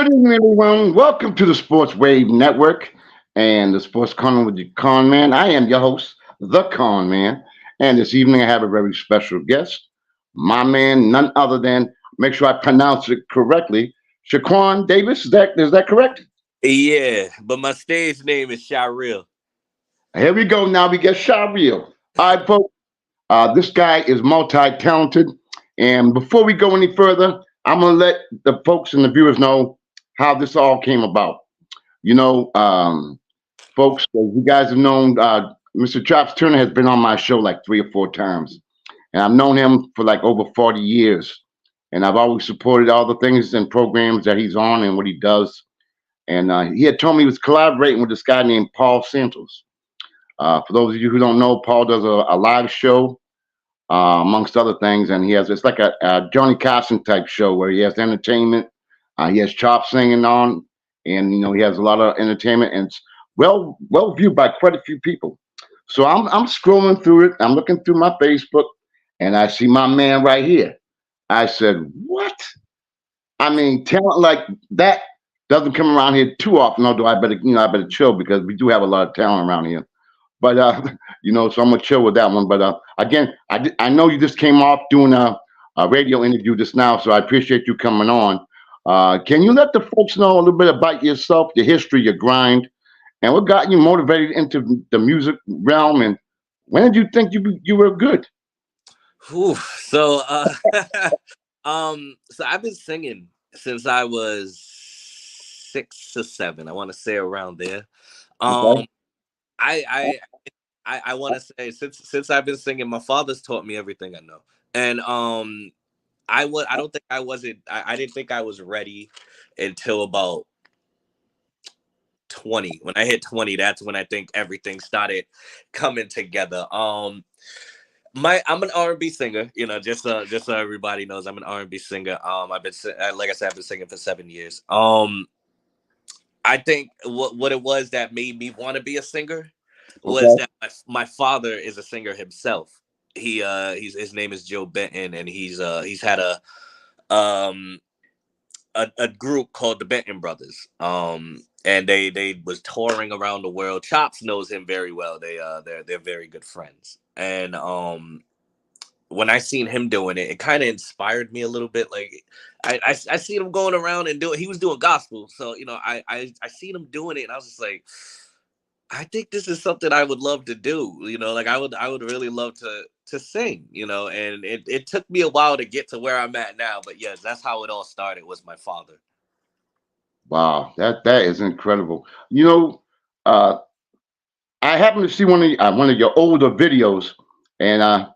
Good evening, everyone. Welcome to the Sports Wave Network and the Sports Corner with the Conn Man. I am your host, the Conn Man, and this evening I have a very special guest, my man, none other than, make sure I pronounce it correctly, Shaquan Davis. Is that correct? Yeah, but my stage name is Shireel. Here we go. Now we get Shario. All right, folks. This guy is multi-talented, and before we go any further, I'm gonna let the folks and the viewers know how this all came about. You know, folks, as you guys have known, Mr. Chops Turner has been on my show like 3 or 4 times, and I've known him for like over 40 years, and I've always supported all the things and programs that he's on and what he does. And he had told me he was collaborating with this guy named Paul Santos. For those of you who don't know, Paul does a live show, amongst other things, and it's like a Johnny Carson type show where he has entertainment, he has Chop singing on, and he has a lot of entertainment, and it's well viewed by quite a few people. So I'm scrolling through it. I'm looking through my Facebook, and I see my man right here. I said, "What? I mean, talent like that doesn't come around here too often. Although I better chill because we do have a lot of talent around here. But so I'm gonna chill with that one. But again, I know you just came off doing a radio interview just now, so I appreciate you coming on. Can you let the folks know a little bit about yourself, your history, your grind, and what got you motivated into the music realm? And when did you think you were good? Whew. So I've been singing since I was 6 or 7. I want to say around there. Okay. Um, I I I want to say since I've been singing, my father's taught me everything I know, and I don't think I wasn't I didn't think I was ready until about 20. When I hit 20, that's when I think everything started coming together. I'm an R&B singer, just so everybody knows I'm an R&B singer. Like I said, I've been singing for 7 years. I think what it was that made me want to be a singer was Okay. that my father is a singer himself. His name is Joe Benton, and he's had um a group called the Benton Brothers. And they was touring around the world. Chops knows him very well. They're very good friends. And when I seen him doing it, it kind of inspired me a little bit. Like I seen him going around and doing. He was doing gospel, so I seen him doing it, and I was just like, I think this is something I would love to do. Like I would really love to sing. And it took me a while to get to where I'm at now. But yes, that's how it all started. Was my father. Wow, that is incredible. Uh, I happened to see one of your older videos, and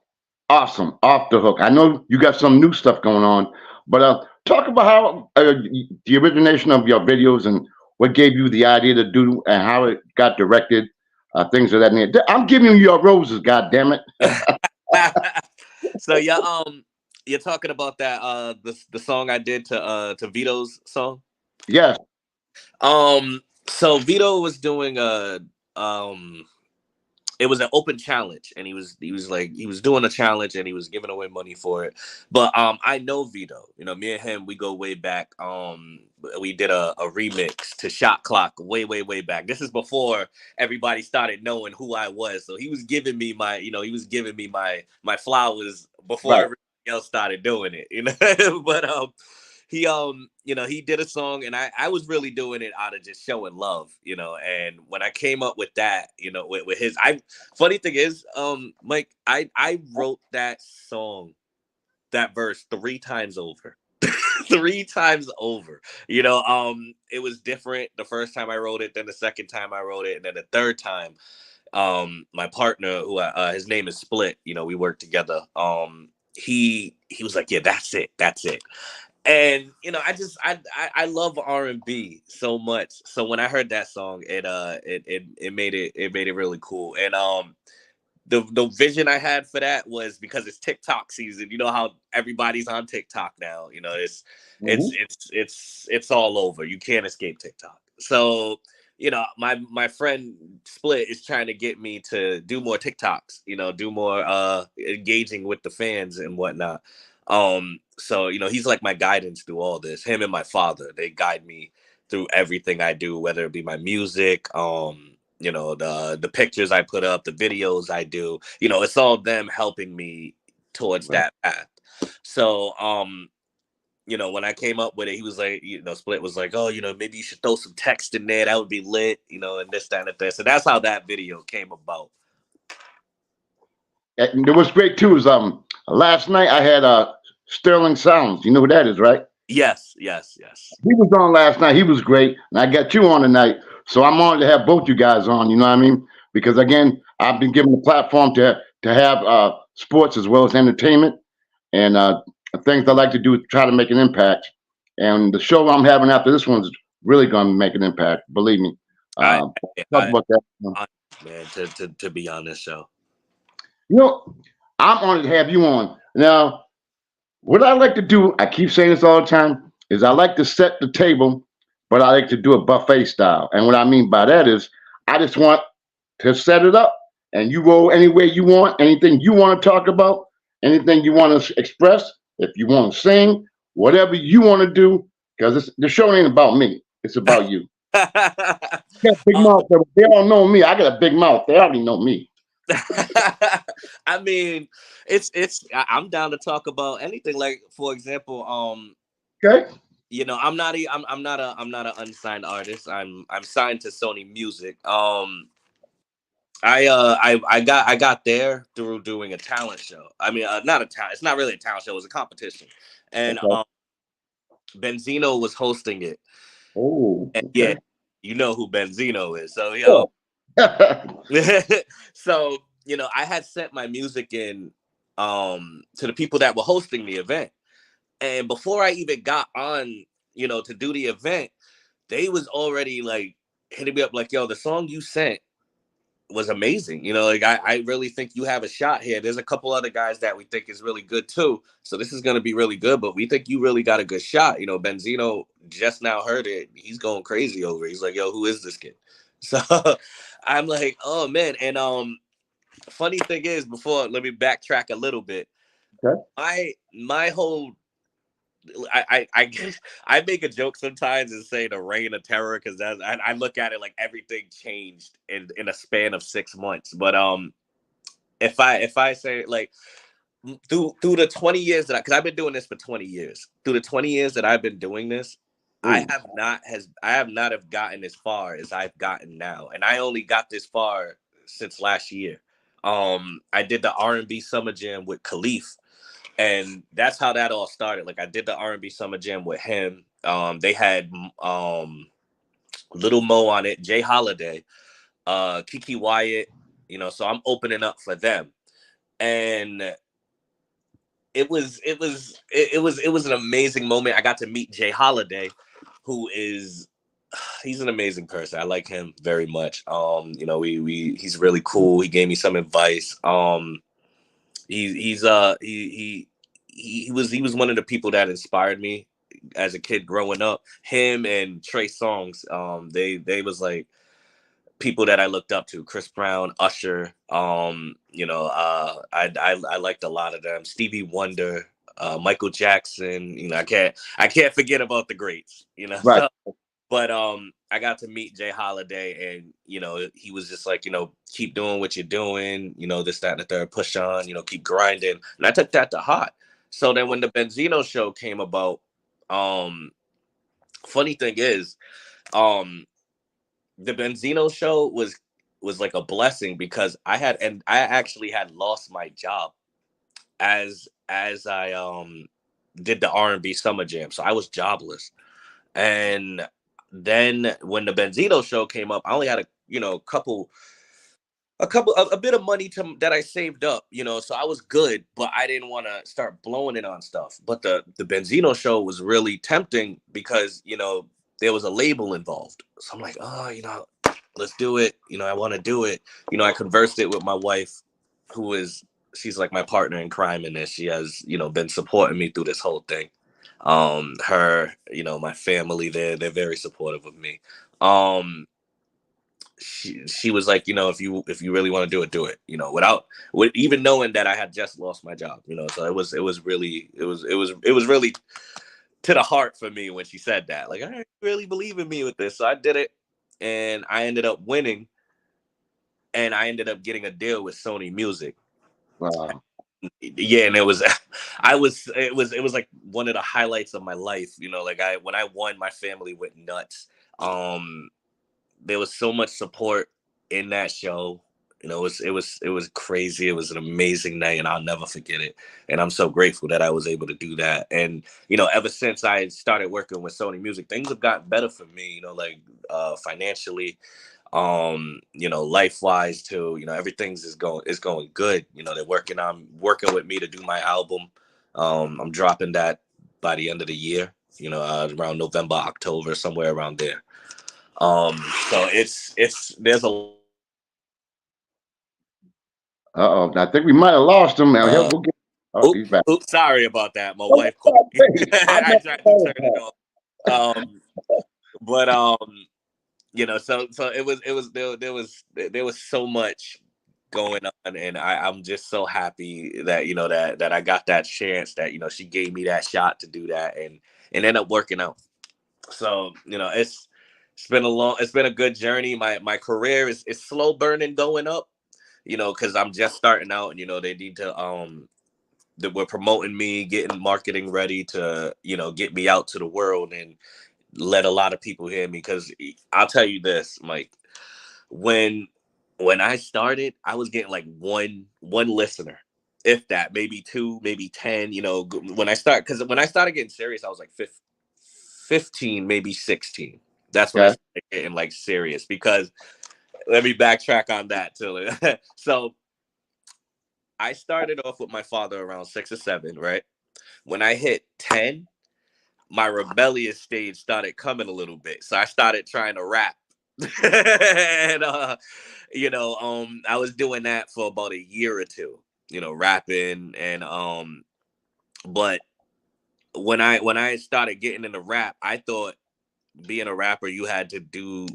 awesome, off the hook. I know you got some new stuff going on, but talk about how the origination of your videos and what gave you the idea to do and how it got directed, things of that nature. I'm giving you your roses, God damn it. So yeah, you're talking about that the song I did to Vito's song. Yes. So Vito was doing a um it was an open challenge, and he was doing a challenge, and he was giving away money for it. But I know Vito. Me and him, we go way back. We did a remix to Shot Clock way back. This is before everybody started knowing who I was. So he was giving me my flowers before Right. everybody else started doing it. But he did a song, and I was really doing it out of just showing love. And when I came up with that, with his, funny thing is, Mike, I wrote that song, that verse 3 times over. 3 times over. It was different the first time I wrote it, then the second time I wrote it, and then the third time, my partner, his name is Split, we work together. He was like, yeah, that's it. And I love R&B so much. So when I heard that song, it made it really cool. And the vision I had for that was because it's TikTok season. You know how everybody's on TikTok now. It's Mhm. it's it's all over. You can't escape TikTok. So my friend Split is trying to get me to do more TikToks. Do more engaging with the fans and whatnot. So he's like my guidance through all this. Him and my father, they guide me through everything I do, whether it be my music, the pictures I put up, the videos I do. It's all them helping me towards Right. that path. So when I came up with it, he was like, Split was like, oh, maybe you should throw some text in there. That would be lit, and this, that, and that. So that's how that video came about. And what's great too is last night I had Sterling Sounds. You know who that is, right? Yes, yes, yes. He was on last night. He was great, and I got you on tonight. So I'm honored to have both you guys on. You know what I mean? Because again, I've been given the platform to have sports as well as entertainment, and things I like to do is try to make an impact. And the show I'm having after this one's really going to make an impact. Believe me. I, Uh, talk I, about that. I man, to be on this show. You know, I'm honored to have you on. Now, what I like to do, I keep saying this all the time, is I like to set the table, but I like to do it buffet style. And what I mean by that is I just want to set it up and you roll any way you want, anything you want to talk about, anything you want to express, if you want to sing, whatever you want to do, because the show ain't about me. It's about you. You got a big um, mouth. They all know me. I got a big mouth. They already know me. I mean, I'm down to talk about anything. Like, for example, Okay? I'm not an unsigned artist. I'm signed to Sony Music. I got there through doing a talent show. I mean, not a talent. It's not really a talent show. It was a competition, and Okay. Benzino was hosting it. Oh, And yeah, okay. you know who Benzino is. So Sure. so I had sent my music in to the people that were hosting the event, and before I even got on, to do the event, they was already like hitting me up like, yo, the song you sent was amazing. Like I really think you have a shot here. There's a couple other guys that we think is really good too. So this is gonna be really good, but we think you really got a good shot. Benzino just now heard it. He's going crazy over it. He's like, yo, who is this kid? So I'm like, oh man. And funny thing is, before let me backtrack a little bit. Okay. My whole I I make a joke sometimes and say the reign of terror because I look at it like everything changed in a span of 6 months. But if I say like through the 20 years because I've been doing this for 20 years, through the 20 years that I've been doing this, Ooh. I have not have gotten as far as I've gotten now, and I only got this far since last year. I did the R&B Summer Jam with Khalif, and that's how that all started. Like I did the R&B Summer Jam with him. They had Little Mo on it, Jay Holiday, Kiki Wyatt. So I'm opening up for them, and it was an amazing moment. I got to meet Jay Holiday, who is he's an amazing person. I like him very much. He's really cool. He gave me some advice. He was one of the people that inspired me as a kid growing up. Him and Trey Songz, they was like people that I looked up to. Chris Brown, Usher, I liked a lot of them. Stevie Wonder, Michael Jackson. I can't forget about the greats. Right. So but I got to meet Jay Holiday, and he was just like, keep doing what you're doing, this, that, and the third, push on, keep grinding, and I took that to heart. So then when the Benzino show came about, um, funny thing is, um, the Benzino show was like a blessing because I actually had lost my job as I did the R&B Summer Jam, so I was jobless. And then when the Benzino show came up, I only had a bit of money that I saved up, so I was good, but I didn't want to start blowing it on stuff. But the Benzino show was really tempting because there was a label involved. So I'm like, oh, let's do it. I want to do it. I conversed it with my wife, who is she's like my partner in crime in this. She has been supporting me through this whole thing. Her, my family, they're very supportive of me. um she was like, if you really want to do it, with even knowing that I had just lost my job, so it was really it was really to the heart for me when she said that. Like, I really believe in me with this. So I did it, and I ended up winning, and I ended up getting a deal with Sony Music. Wow. Yeah, and it was it was like one of the highlights of my life. Like, when I won, my family went nuts. Um there was so much support in that show. It was crazy. It was an amazing night, and I'll never forget it. And I'm so grateful that I was able to do that. And ever since I started working with Sony Music, things have gotten better for me. Like, financially, life wise too. Everything's is going good. They're working with me to do my album. I'm dropping that by the end of the year. Around November, October, somewhere around there. So it's there's a Uh-oh. I think we might have lost him. Now, uh we'll get. Oh, he's back. oops, sorry about that. My Oh, wife called me. I I never tried to heard turn it off. Um, but so there was so much going on, and I'm just so happy that that I got that chance, that she gave me that shot to do that, and end up working out. So it's been a good journey. My career is slow burning going up, because I'm just starting out, and they need to that we're promoting me, getting marketing ready to get me out to the world and let a lot of people hear me. Because I'll tell you this, Mike, when I started, I was getting like one listener, if that, maybe two, maybe 10. Because when I started getting serious, I was like 15, maybe 16. That's when I Okay. started getting like serious. Because let me backtrack on that too. So I started off with my father around 6 or 7, right? When I hit 10, my rebellious stage started coming a little bit. So I started trying to rap. And I was doing that for about a year or two, rapping. And but when I started getting into rap, I thought being a rapper, you had to do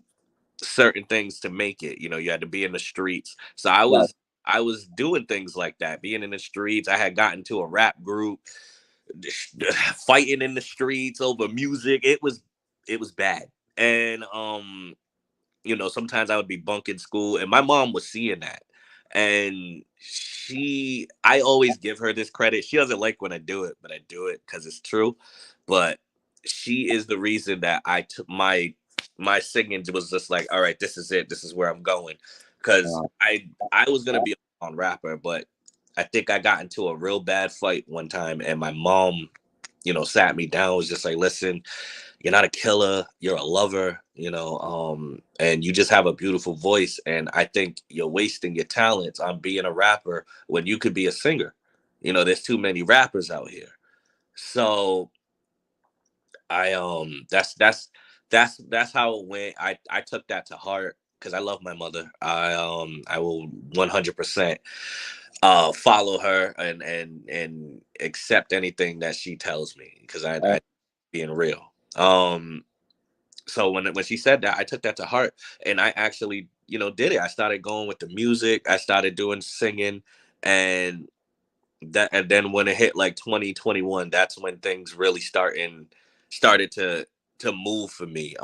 certain things to make it. You had to be in the streets. So I Right. was I was doing things like that, being in the streets. I had gotten to a rap group, fighting in the streets over music. It was bad. And sometimes I would be bunking school, and my mom was seeing that. And I always give her this credit. She doesn't like when I do it, but I do it because it's true. But she is the reason that I took my singing was just like, all right, this is it. This is where I'm going. Because Wow. I was gonna be a rapper, but I think I got into a real bad fight one time, and my mom, sat me down, was just like, listen, you're not a killer, you're a lover, and you just have a beautiful voice. And I think you're wasting your talents on being a rapper when you could be a singer. There's too many rappers out here. So that's how it went. I took that to heart because I love my mother. I will 100% follow her and accept anything that she tells me, because I being real. So when she said that, I took that to heart, and I actually did it. I started going with the music. I started doing singing, and then when it hit like 2021, that's when things really started to move for me.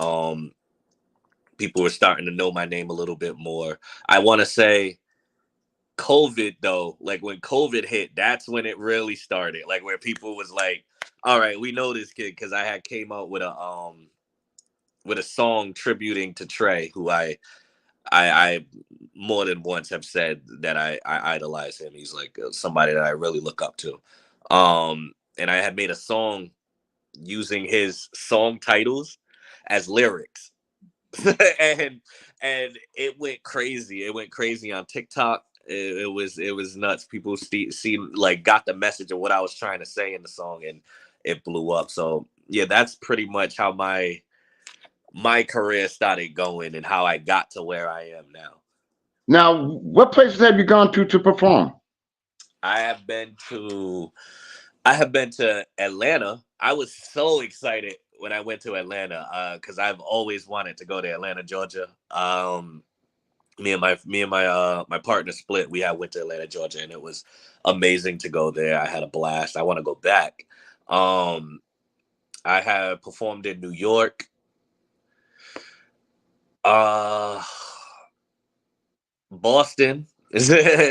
People were starting to know my name a little bit more. I want to say COVID, though, like when COVID hit, that's when it really started. Like, where people was like, all right, we know this kid, because I had came out with a song tributing to Trey, who I more than once have said that I idolize him. He's like somebody that I really look up to. And I had made a song using his song titles as lyrics. and it went crazy. It went crazy on TikTok. It was nuts. People see like got the message of what I was trying to say in the song, and it blew up. So yeah, that's pretty much how my career started going, and how I got to where I am now. Now, what places have you gone to perform? I have been to I have been to Atlanta. I was so excited when I went to Atlanta, because I've always wanted to go to Atlanta, Georgia. My partner split. We had went to Atlanta, Georgia, and it was amazing to go there. I had a blast. I want to go back. Um, I have performed in New York. Uh, Boston.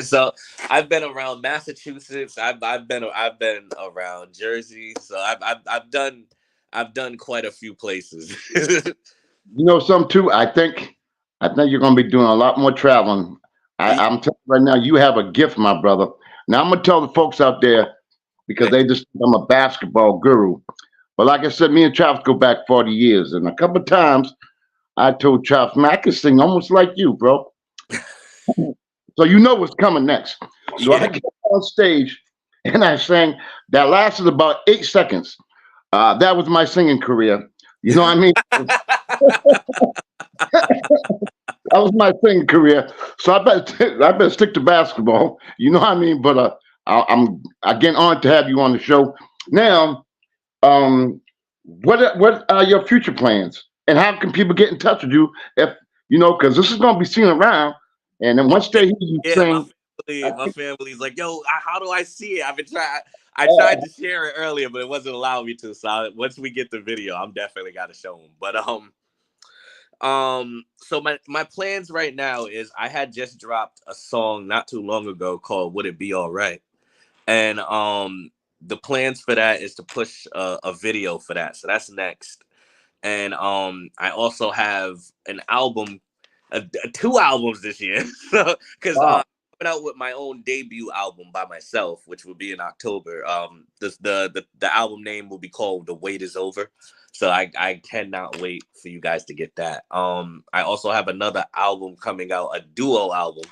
So I've been around Massachusetts. I've been around Jersey. So I've done quite a few places. You know something too? I think you're gonna be doing a lot more traveling. I'm telling you right now, you have a gift, my brother. Now I'm gonna tell the folks out there because they just think I'm a basketball guru. But like I said, me and Travis go back 40 years, and a couple of times I told Travis, man, I can sing almost like you, bro. So you know what's coming next. So I Yeah. get on stage and I sang. That lasted about 8 seconds. That was my singing career. You know what I mean? That was my singing career. So I better stick to basketball. You know what I mean? But I'm again honored to have you on the show. Now, what are your future plans, and how can people get in touch with you if because this is going to be seen around, and then Oh once yeah, they hear you yeah. My sing, family, my family's like, yo, how do I see it? I've been trying. I tried to share it earlier, but it wasn't allowing me to. So once we get the video, I'm definitely got to show them. But so my plans right now is I had just dropped a song not too long ago called "Would It Be All Right," and the plans for that is to push a video for that. So that's next. And I also have an album, two albums this year. So because wow, coming out with my own debut album by myself, which will be in October. The album name will be called "The Wait Is Over." So I cannot wait for you guys to get that. I also have another album coming out, a duo album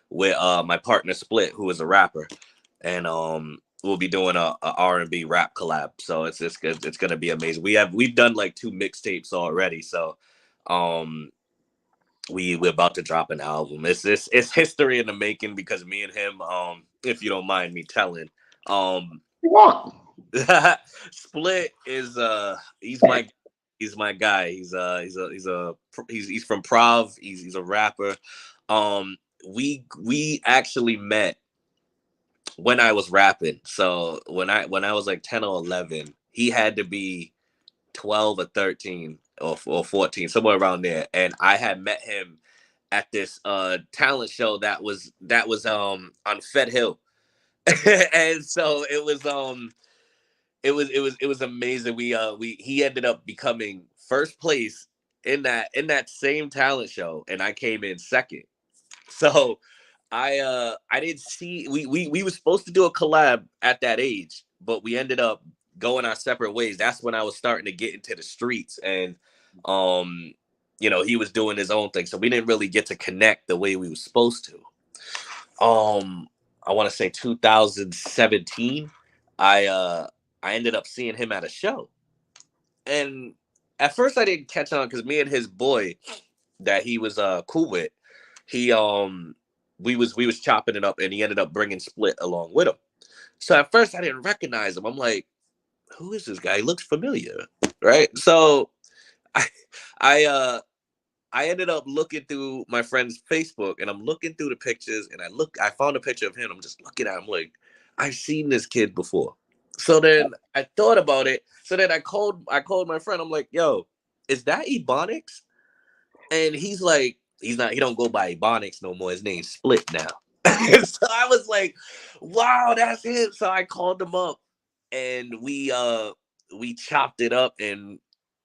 with my partner Split, who is a rapper, and we'll be doing a R&B rap collab. So it's gonna be amazing. We've done like two mixtapes already, so um we're about to drop an album. It's history in the making because me and him, if you don't mind me telling, you want? Split is he's my guy. He's from Prov. He's a rapper. Um, we actually met when I was rapping. So when I was like 10 or 11, he had to be 12 or 13 or 14, somewhere around there. And I had met him at this talent show that was on Fed Hill. And so it was amazing. We he ended up becoming first place in that same talent show, and I came in second. So I didn't see we were supposed to do a collab at that age, but we ended up going our separate ways. That's when I was starting to get into the streets, and um he was doing his own thing. So we didn't really get to connect the way we were supposed to. I want to say 2017, I ended up seeing him at a show. And at first I didn't catch on because me and his boy that he was cool with, he we was chopping it up, and he ended up bringing Split along with him. So at first I didn't recognize him. I'm like, who is this guy? He looks familiar, right? So I I uh I ended up looking through my friend's Facebook, and I'm looking through the pictures, and I found a picture of him. I'm just looking at him like, I've seen this kid before. So then I thought about it. So then I called my friend. I'm like, yo, is that Ebonics? And he's like, he don't go by Ebonics no more. His name's Split now. So I was like, wow, that's him. So I called him up, and we chopped it up, and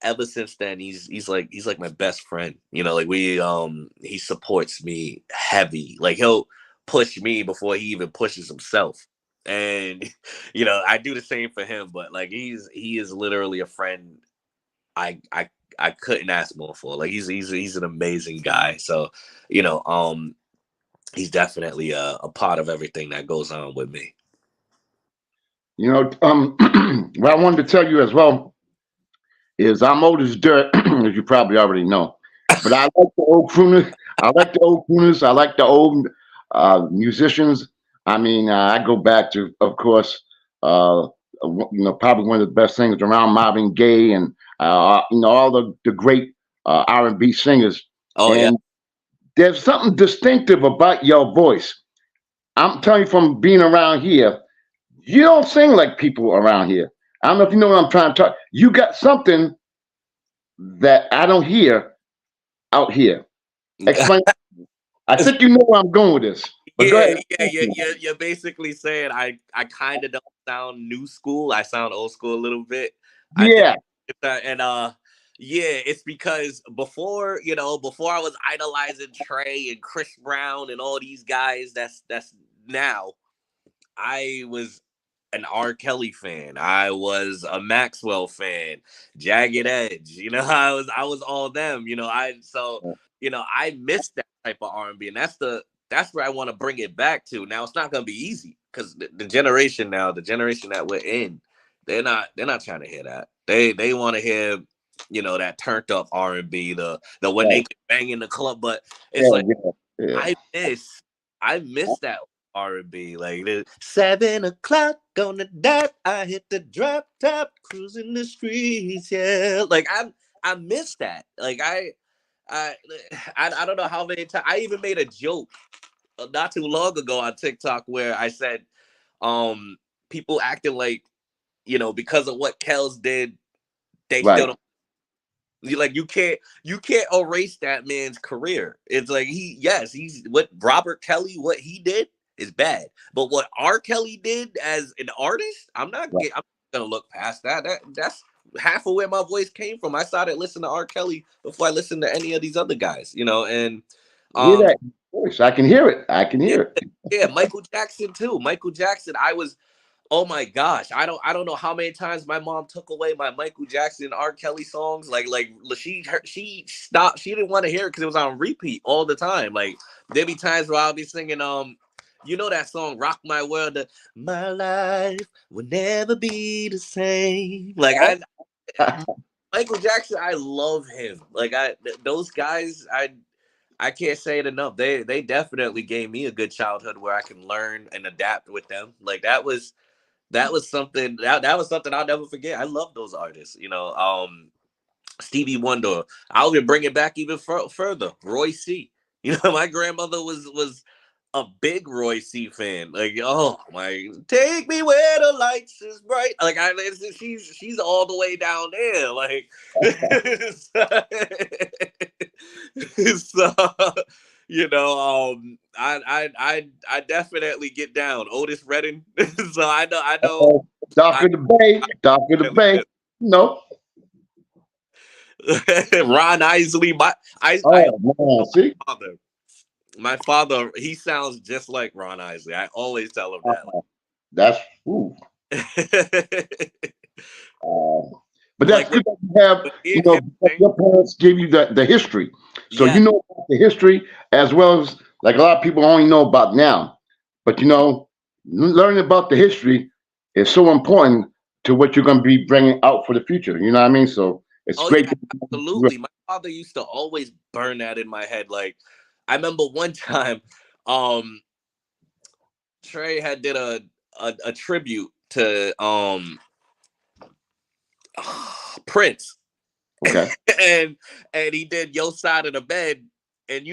ever since then he's like my best friend. Like he supports me heavy. Like he'll push me before he even pushes himself. And I do the same for him, but like he is literally a friend I I I couldn't ask more for. Like he's an amazing guy. So, you know, um he's definitely a part of everything that goes on with me. What I wanted to tell you as well is I'm old as dirt, as you probably already know. But I like the old crooners. I like the old crooners. I like the old musicians. I mean, I go back to, of course, probably one of the best singers around, Marvin Gaye, and all the great R&B singers. Oh yeah. And there's something distinctive about your voice. I'm telling you from being around here, you don't sing like people around here. I don't know if you know what I'm trying to talk. You got something that I don't hear out here. Explain. I think you know where I'm going with this. But go Yeah, ahead. yeah, you're basically saying I kind of don't sound new school. I sound old school a little bit. I think, Yeah, and yeah, it's because before before I was idolizing Trey and Chris Brown and all these guys. That's now. I was an R. Kelly fan. I was a Maxwell fan, Jagged Edge. I was all them. I missed that type of R&B, and that's where I want to bring it back to. Now it's not gonna be easy because the generation now, the generation that we're in, they're not trying to hear that. They want to hear that turned up R&B, the when they yeah, could bang in the club. But it's yeah, like yeah, yeah. I miss I miss that R&B. Like the 7 o'clock on the dot, I hit the drop top, cruising the streets. Yeah, like I miss that. Like I I don't know how many times I even made a joke not too long ago on TikTok where I said, people acting like because of what Kels did, they still Right. don't. Like you can't erase that man's career. It's like he's what Robert Kelly, what he did is bad, but what R. Kelly did as an artist, Right. I'm gonna look past that. That's half of where my voice came from. I started listening to R. Kelly before I listened to any of these other guys, and Hear um that voice? I can hear it. I can yeah, hear it. yeah, Michael Jackson too. Michael Jackson, oh my gosh, I don't know how many times my mom took away my Michael Jackson, R. Kelly songs. Like she stopped. She didn't want to hear it because it was on repeat all the time. Like there be times where I'll be singing that song "Rock My World." My life will never be the same. Like Michael Jackson, I love him. Like those guys, I can't say it enough. They definitely gave me a good childhood where I can learn and adapt with them. Like that was something I'll never forget. I love those artists. Stevie Wonder. I'll even bring it back even further. Roy C. My grandmother was a big Roy C fan. Like, oh my, take me where the lights is bright. Like, she's all the way down there. Like, so I definitely get down. Otis Redding. So I Darker the bay, darker the definitely bay. No. Ron Isley. I Oh man, see, father. My father, he sounds just like Ron Isley. I always tell him that. that's ooh. Like, But that's like good that you have, with me and him, because your parents gave you the history. So yeah. you know about the history as well as like a lot of people only know about now. But learning about the history is so important to what you're going to be bringing out for the future. You know what I mean? So it's Oh great. yeah, absolutely. My father used to always burn that in my head. Like I remember one time, um, Trey had did a tribute to Prince, Okay. and he did Your Side of the Bed, and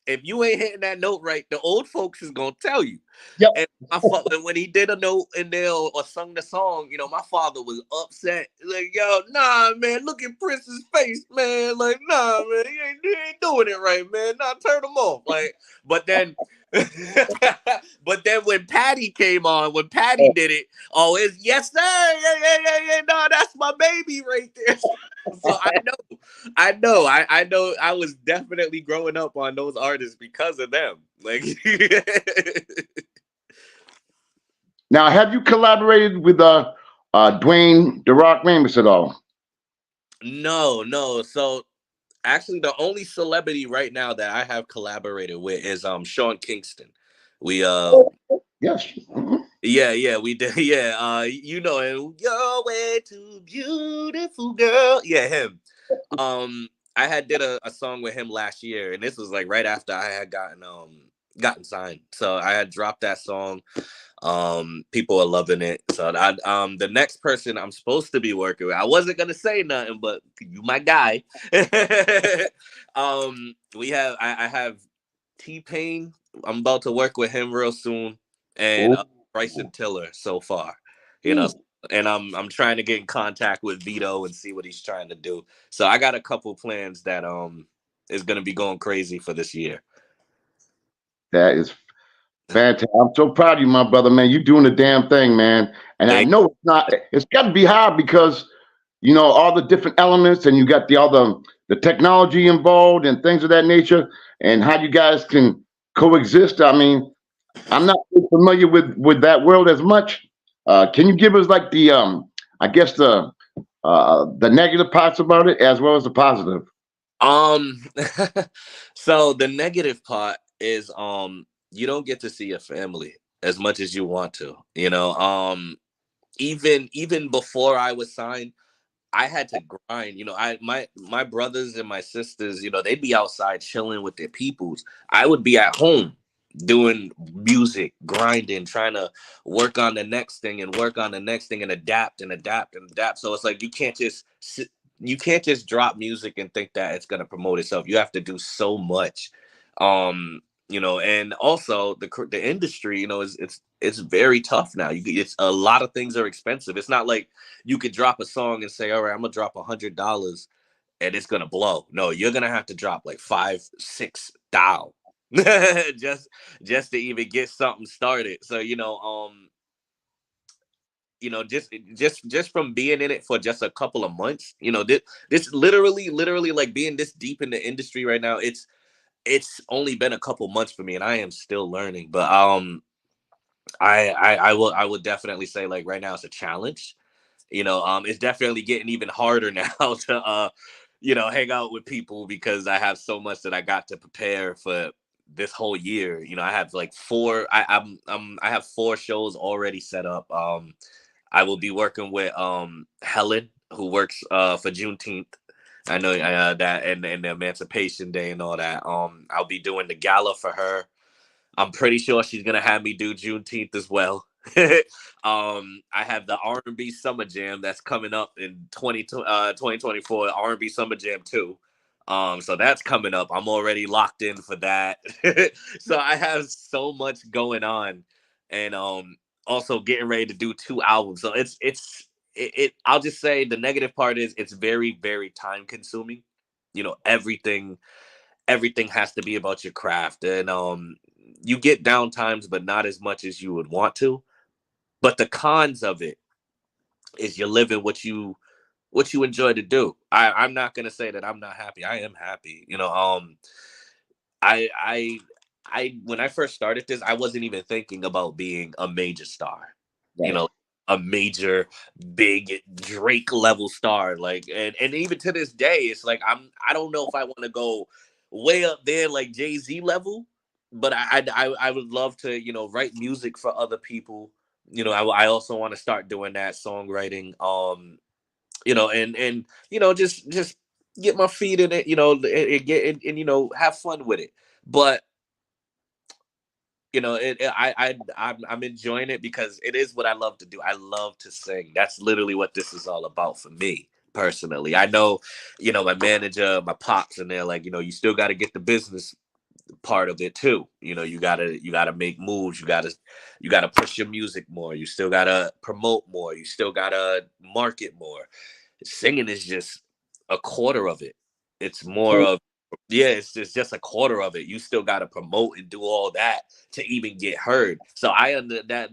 if you ain't hitting that note right, the old folks is gonna tell you. Yep. And and when he did a note in there or sung the song, my father was upset. Like, yo, nah, man, look at Prince's face, man. Like, nah, man, he ain't doing it right, man. Nah, turn him off. Like, but then, but then when Patty did it, oh, it's yes, sir, yeah, no, that's my baby right there. So I know I was definitely growing up on those artists because of them. Like Now, have you collaborated with Dwayne the Rock Ramus at all? no, no. So actually the only celebrity right now that I have collaborated with is Sean Kingston. We Yes. Mhm. yeah, we did yeah, and you're way too beautiful girl. Yeah, him. I had did a song with him last year, and this was like right after I had gotten signed. So I had dropped that song. People are loving it. So the next person I'm supposed to be working with, I wasn't gonna say nothing, but you my guy. I have T-Pain. I'm about to work with him real soon, and Oh, Bryson Tiller so far, you know. ooh, And I'm trying to get in contact with Vito and see what he's trying to do. So I got a couple plans that is gonna be going crazy for this year. that is fantastic. I'm so proud of you, my brother, man. You're doing the damn thing, man. And I Thank know it's not. It's got to be hard because all the different elements, and you got the technology involved and things of that nature, and how you guys can coexist. I mean, I'm not familiar with that world as much. Can you give us like I guess the negative parts about it as well as the positive? Um, so the negative part is you don't get to see your family as much as you want to. Even before I was signed, I had to grind. My brothers and my sisters, they'd be outside chilling with their peoples. I would be at home doing music, grinding, trying to work on the next thing and work on the next thing and adapt and adapt and adapt. So it's like you can't just drop music and think that it's gonna promote itself. You have to do so much. And also the industry, it's very tough now. It's a lot of things are expensive. It's not like you could drop a song and say, all right, I'm gonna drop $100 and it's gonna blow. No, you're gonna have to drop like 5, 6 down just to even get something started. So just from being in it for just a couple of months, this literally like being this deep in the industry right now. It's only been a couple months for me, and I am still learning. But I would definitely say like right now it's a challenge. It's definitely getting even harder now to hang out with people because I have so much that I got to prepare for this whole year. I have like I have 4 shows already set up. I will be working with Helen, who works for Juneteenth. I know that and the Emancipation Day and all that. I'll be doing the gala for her. I'm pretty sure she's gonna have me do Juneteenth as well. I have the R&B Summer Jam that's coming up in 2024 R&B Summer Jam 2. So that's coming up. I'm already locked in for that. So I have so much going on, and also getting ready to do 2 albums. So I'll just say the negative part is it's very, very time consuming. Everything has to be about your craft, and you get down times, but not as much as you would want to. But the cons of it is you're living what you enjoy to do. I'm not gonna say that I'm not happy. I am happy. I I when I first started this, I wasn't even thinking about being a major star. You Right. know, a major big Drake level star. Like and even to this day, it's like I don't know if I want to go way up there like Jay-Z level, but I would love to, write music for other people. I also want to start doing that songwriting. And just get my feet in it, and get and have fun with it. But I'm enjoying it because it is what I love to do. I love to sing. That's literally what this is all about for me personally. I know, my manager, my pops, and they're like, you still got to get the business part of it too. You gotta make moves. You gotta push your music more. You still gotta promote more. You still gotta market more. Singing is just a quarter of it. It's more of yeah, it's just a quarter of it. You still got to promote and do all that to even get heard. So I under that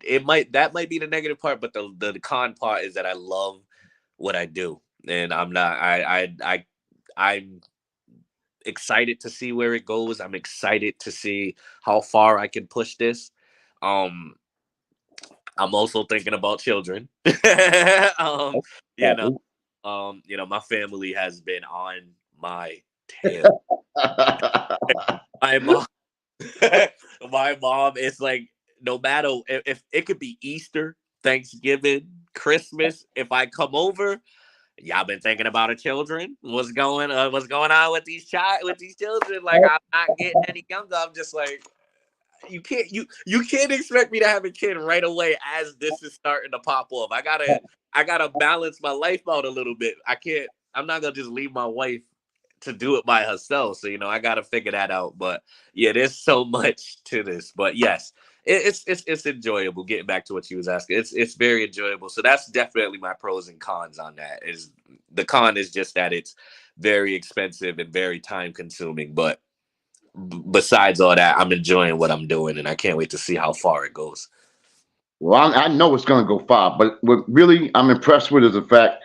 it might be the negative part, but the con part is that I love what I do, and I'm excited to see where it goes. I'm excited to see how far I can push this. Um, I'm also thinking about children. um, you know, my family has been on my tail. My mom, my mom is like, no matter if it could be Easter, Thanksgiving, Christmas, if I come over, y'all been thinking about the children. What's going on with these children? Like I'm not getting any younger. I'm just like, you can't expect me to have a kid right away as this is starting to pop off. I gotta balance my life out a little bit. I can't. I'm not gonna just leave my wife to do it by herself. So I gotta figure that out. But yeah, there's so much to this. But yes, it's enjoyable. Getting back to what you was asking, it's very enjoyable. So that's definitely my pros and cons on that. Is the con is just that it's very expensive and very time consuming. But besides all that, I'm enjoying what I'm doing, and I can't wait to see how far it goes. Well, I know it's going to go far, but what really I'm impressed with is the fact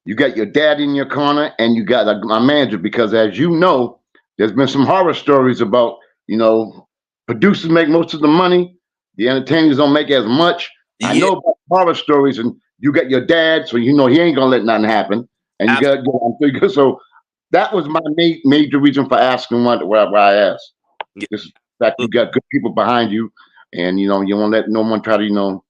you got your dad in your corner and you got my manager, because as you know, there's been some horror stories about, you know, producers make most of the money, the entertainers don't make as much. I Yeah, know about horror stories, and you got your dad, so you know he ain't gonna let nothing happen. And you got so that was my major reason for asking why I asked. Just that you got good people behind you, and you know you won't let no one try to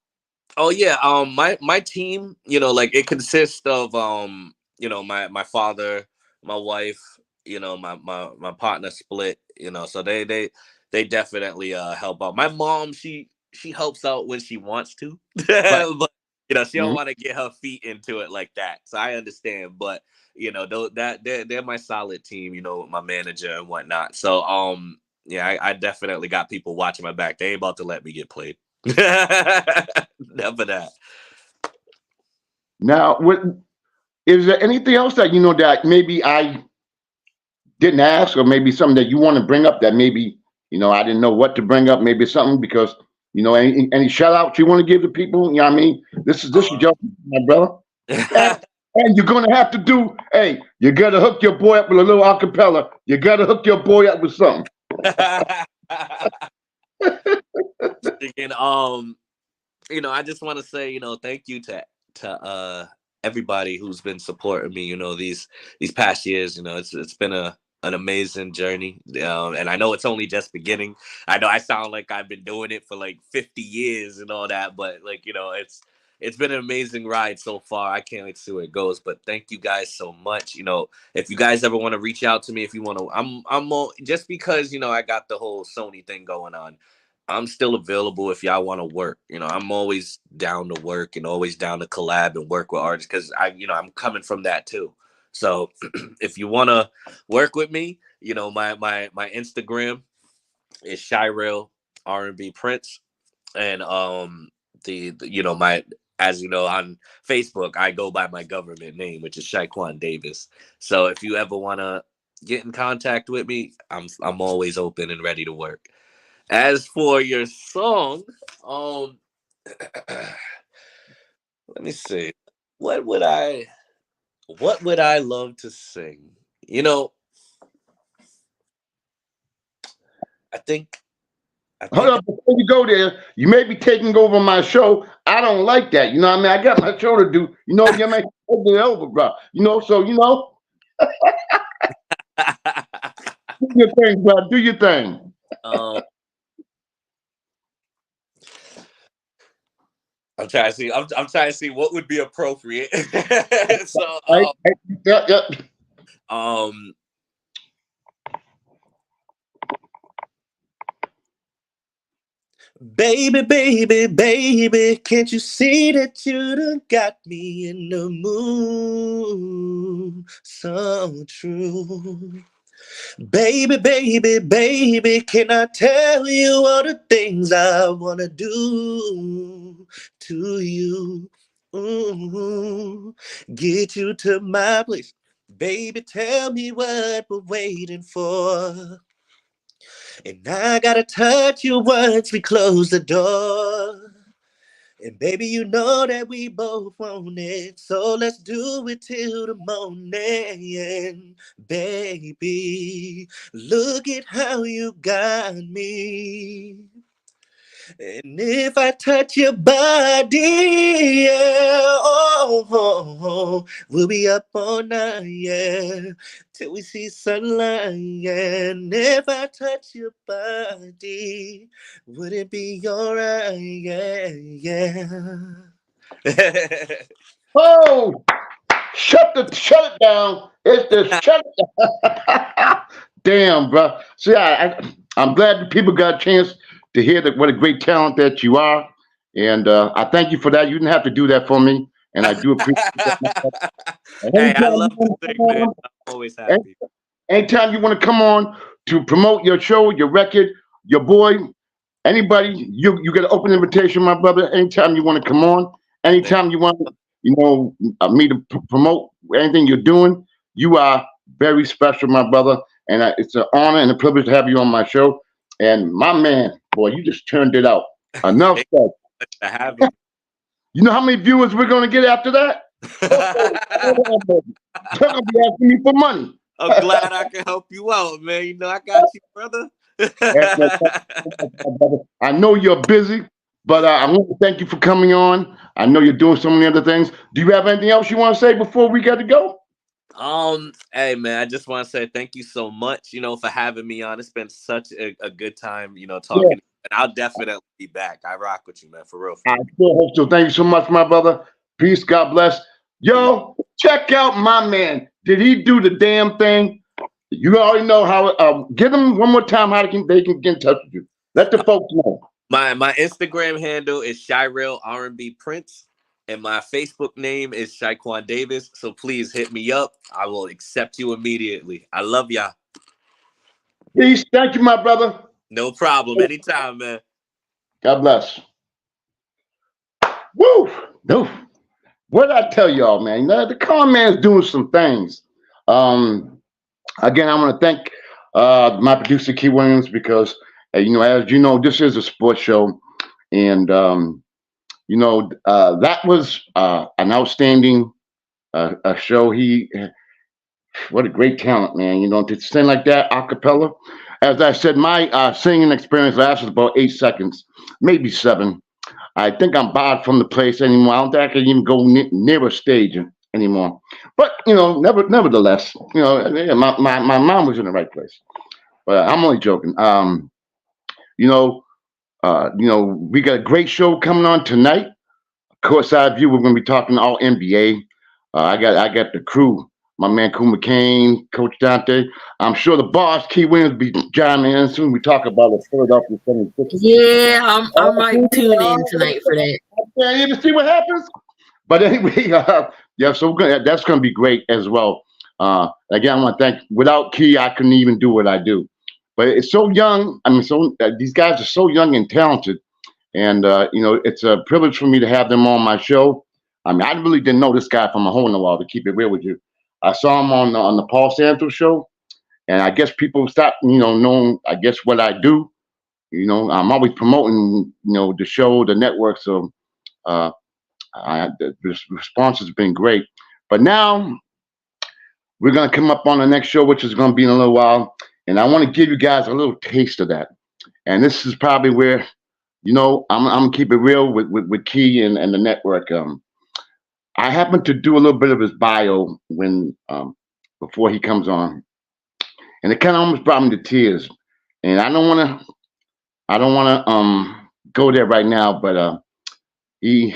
Oh yeah, my team, like it consists of my father, my wife, my partner split, so they definitely help out. My mom, she helps out when she wants to, right. but she don't Mhm. want to get her feet into it like that. So I understand, but they're my solid team, my manager and whatnot. So yeah, I definitely got people watching my back. They ain't about to let me get played. Never that. Now, is there anything else that you know that maybe I didn't ask, or maybe something that you want to bring up that maybe I didn't know what to bring up? Maybe something because any shout outs you want to give to people. You know what I mean? This is Uh, your my brother, and and you're gonna have to do. Hey, you gotta hook your boy up with a little acapella. You gotta hook your boy up with something. Again, I just want to say, thank you to everybody who's been supporting me, these past years. It's been an amazing journey. And I know it's only just beginning. I know I sound like I've been doing it for like 50 years and all that, but like, it's been an amazing ride so far. I can't wait to see where it goes. But thank you guys so much. If you guys ever want to reach out to me, if you want to, just because I got the whole Sony thing going on. I'm still available if y'all want to work. I'm always down to work and always down to collab and work with artists because I'm coming from that too. So if you want to work with me, my Instagram is Shyrel R&B Prince, and my as you know on Facebook I go by my government name, which is Shaquan Davis. So if you ever want to get in contact with me, I'm always open and ready to work. As for your song, um, let me see. What would I what would I love to sing? You know, I think I Hold think up, before you go there, you may be taking over my show. I don't like that. You know what I mean? I got my show to do. You may take it over, bro. So do your thing, bro. Do your thing. um I'm trying to see I'm trying to see what would be appropriate. so Right? Yep, yep. um baby, baby, baby, can't you see that you done got me in the mood? So true. Baby, baby, baby, can I tell you all the things I wanna do to you? Ooh, get you to my place. Baby, tell me what we're waiting for. And I gotta touch you once we close the door. And baby, you know that we both want it. So let's do it till the morning. Baby, look at how you got me. And if I touch your body, yeah, we'll be up all night, yeah, till we see sunlight. And if I touch your body, would it be alright? Yeah, yeah. Oh, shut it down. It's the shut it down. Damn, bro. See, I'm glad that people got a chance to hear that what a great talent that you are. And I thank you for that. You didn't have to do that for me, and I do appreciate that. And Hey, I anytime you love to want to sing, come man. on, I'm always any- happy. anytime you want to come on to promote your show, your record, your boy, anybody, you get an open invitation, my brother. Anytime you want to come on, Thank anytime you want, me to promote anything you're doing, you are very special, my brother. And it's an honor and a privilege to have you on my show. And my man, boy, you just turned it out. Enough Thank said. you for having You know how many viewers we're gonna get after that? Oh, me. they're gonna be asking me for money. I'm glad I can help you out, man. You know, I got you, brother. I know you're busy, but I want to thank you for coming on. I know you're doing so many other things. Do you have anything else you want to say before we got to go? Hey man, I just want to say thank you so much, for having me on. It's been such a good time, Yeah, talking. And I'll definitely be back. I rock with you, man, for real, for I real. still hope so. Thank you so much, my brother. Peace. God bless. Yo, check out my man. Did he do the damn thing? You already know how. Give them one more time how they can get in touch with you. Let the folks know. My Instagram handle is Shyrell R&B Prince, and my Facebook name is Shaquan Davis. So please hit me up. I will accept you immediately. I love y'all. Peace. Thank you, my brother. No problem. Anytime, man. God bless. Woo! No. What did I tell y'all, man? The Conn Man's doing some things. Um, Again, I want to thank my producer, Key Williams, because, as you know, this is a sports show. And, that was an outstanding show. What a great talent, man. To sing like that a cappella. As I said, my singing experience lasted about 8 seconds, maybe seven. I think I'm barred from the place anymore. I don't think I can even go near a stage anymore. But nevertheless, yeah, my mom was in the right place. But I'm only joking. You know, we got a great show coming on tonight. Courtside view. We're going to be talking all NBA. I got the crew. My man, Cool McCain, Coach Dante. I'm sure the boss, Key Williams, be chiming in soon. We talk about the Philadelphia 76ers. Yeah, I might tune in tonight for that. Can't even see what happens. But anyway, yeah, so that's going to be great as well. Again, I want to thank. Without Key, I couldn't even do what I do. But it's so young. I mean, these guys are so young and talented, and it's a privilege for me to have them on my show. I mean, I really didn't know this guy from a hole in the wall. To keep it real with you, I saw him on the Paul Santos show, and I guess people stopped, knowing. I guess what I do. I'm always promoting, the show, the network. So. Uh, the response has been great. But now we're going to come up on the next show, which is going to be in a little while. And I want to give you guys a little taste of that. And this is probably where, I'm going to keep it real with Key and the network. I happened to do a little bit of his bio before he comes on. And it kind of almost brought me to tears. And I don't want to go there right now, but he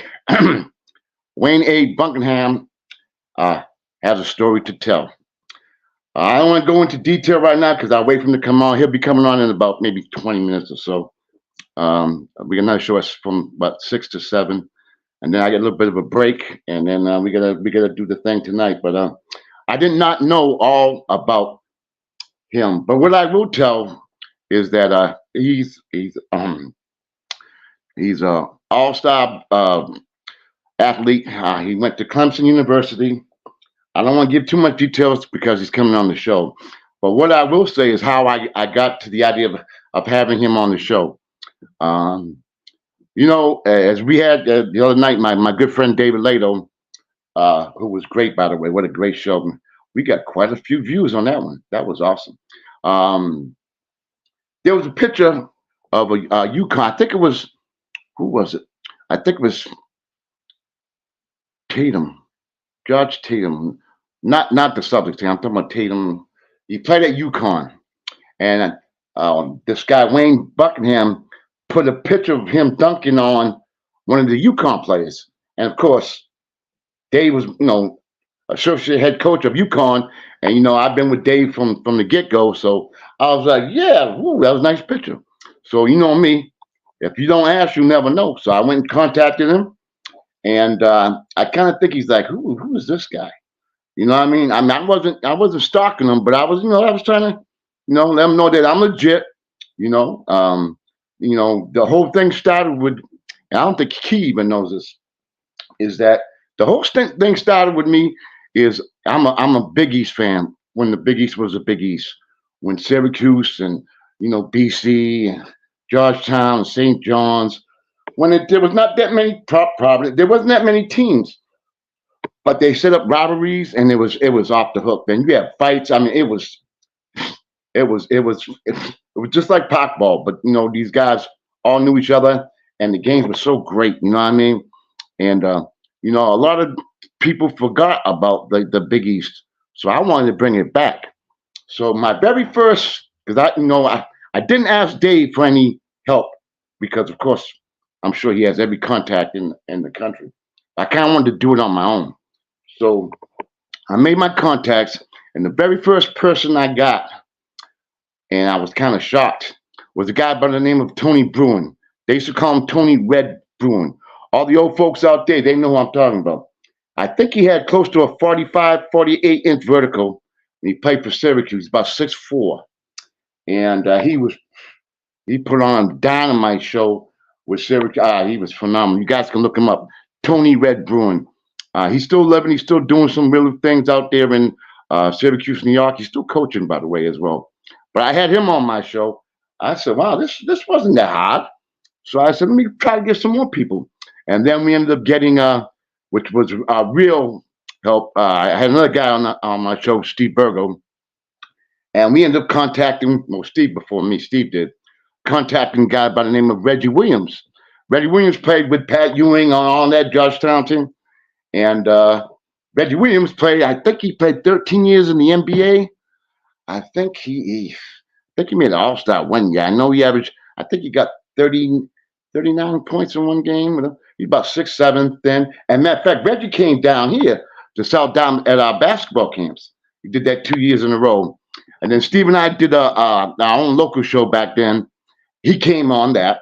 Wayne A. Buckingham has a story to tell. I don't want to go into detail right now because I'll wait for him to come on. He'll be coming on in about maybe 20 minutes or so. We're gonna show us from about 6 to 7, and then I get a little bit of a break, and then we gotta do the thing tonight. But I did not know all about him. But what I will tell is that he's a all-star athlete. He went to Clemson University. I don't want to give too much details because he's coming on the show. But what I will say is how I got to the idea of having him on the show. As we had the other night, my good friend David Lato, who was great, by the way, what a great show. We got quite a few views on that one. That was awesome. There was a picture of a UConn. I think it was, who was it? I think it was Tatum, Judge Tatum. Not the Celtics team. I'm talking about Tatum. He played at UConn, and this guy Wayne Buckingham put a picture of him dunking on one of the UConn players, and of course, Dave was associate head coach of UConn, and I've been with Dave from the get go, so I was like, yeah, ooh, that was a nice picture. So you know me, If you don't ask, you never know. So I went and contacted him, and I kind of think he's like, who is this guy? You know what I mean? I wasn't stalking him, but I was trying to, let him know that I'm legit. You know, the whole thing started with, and I don't think he even knows this, is that the whole thing started with me is I'm a Big East fan when the Big East was a Big East, when Syracuse and BC and Georgetown and St. John's, when there was not that many probably there wasn't that many teams, but they set up rivalries and it was off the hook. Then you had fights. I mean, it was just like Pac ball, but these guys all knew each other and the games were so great. You know what I mean? And a lot of people forgot about the Big East, so I wanted to bring it back. So my very first, because I didn't ask Dave for any help because of course I'm sure he has every contact in the country. I kind of wanted to do it on my own. So I made my contacts, and the very first person I got, and I was kind of shocked, was a guy by the name of Tony Bruin. They used to call him Tony Red Bruin. All the old folks out there, they know who I'm talking about. I think he had close to a 45, 48-inch vertical. And he played for Syracuse, about 6'4". And he put on a dynamite show with Syracuse. He was phenomenal. You guys can look him up. Tony Red Bruin. He's still living. He's still doing some real things out there in Syracuse, New York. He's still coaching, by the way, as well. But I had him on my show. I said, wow, this wasn't that hard. So I said, let me try to get some more people. And then we ended up getting, which was real help. I had another guy on my show, Steve Burgo. And we ended up contacting, Steve before me, Steve did, contacting a guy by the name of Reggie Williams. Reggie Williams played with Pat Ewing on that Georgetown team. And Reggie Williams I think he played 13 years in the NBA. I think he made an All-Star one year. I know he averaged, I think he got 39 points in one game. He's about 6'7", thin. And matter of fact, Reggie came down here to South Down at our basketball camps. He did that 2 years in a row. And then Steve and I did our own local show back then. He came on that.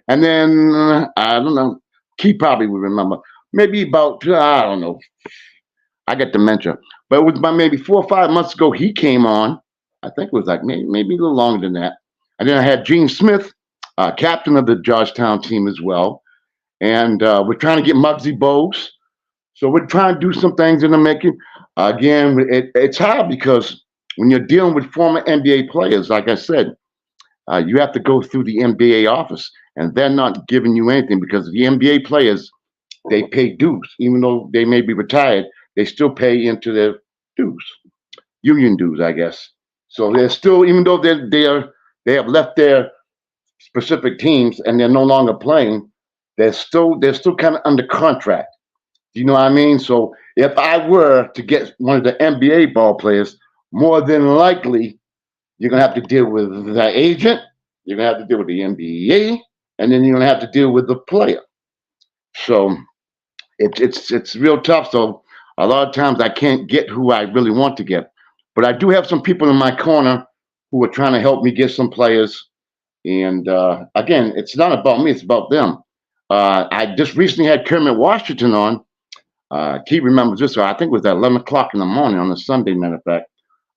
And then, I don't know, Key probably would remember. Maybe about, I don't know, I got dementia. But it was about maybe 4 or 5 months ago, he came on. I think it was like maybe a little longer than that. And then I had Gene Smith, captain of the Georgetown team as well. And we're trying to get Muggsy Bogues. So we're trying to do some things in the making. Again, it's hard because when you're dealing with former NBA players, like I said, you have to go through the NBA office. And they're not giving you anything because the NBA players, they pay dues. Even though they may be retired, they still pay into their dues. Union dues, I guess. So they're still, even though they have left their specific teams and they're no longer playing, they're still kind of under contract. Do you know what I mean? So if I were to get one of the NBA ball players, more than likely you're gonna have to deal with the agent, you're gonna have to deal with the NBA, and then you're gonna have to deal with the player. So it's real tough. So a lot of times I can't get who I really want to get. But I do have some people in my corner who are trying to help me get some players. And again, it's not about me, it's about them. I just recently had Kermit Washington on. He remembers this, I think it was at 11 o'clock in the morning on a Sunday, matter of fact.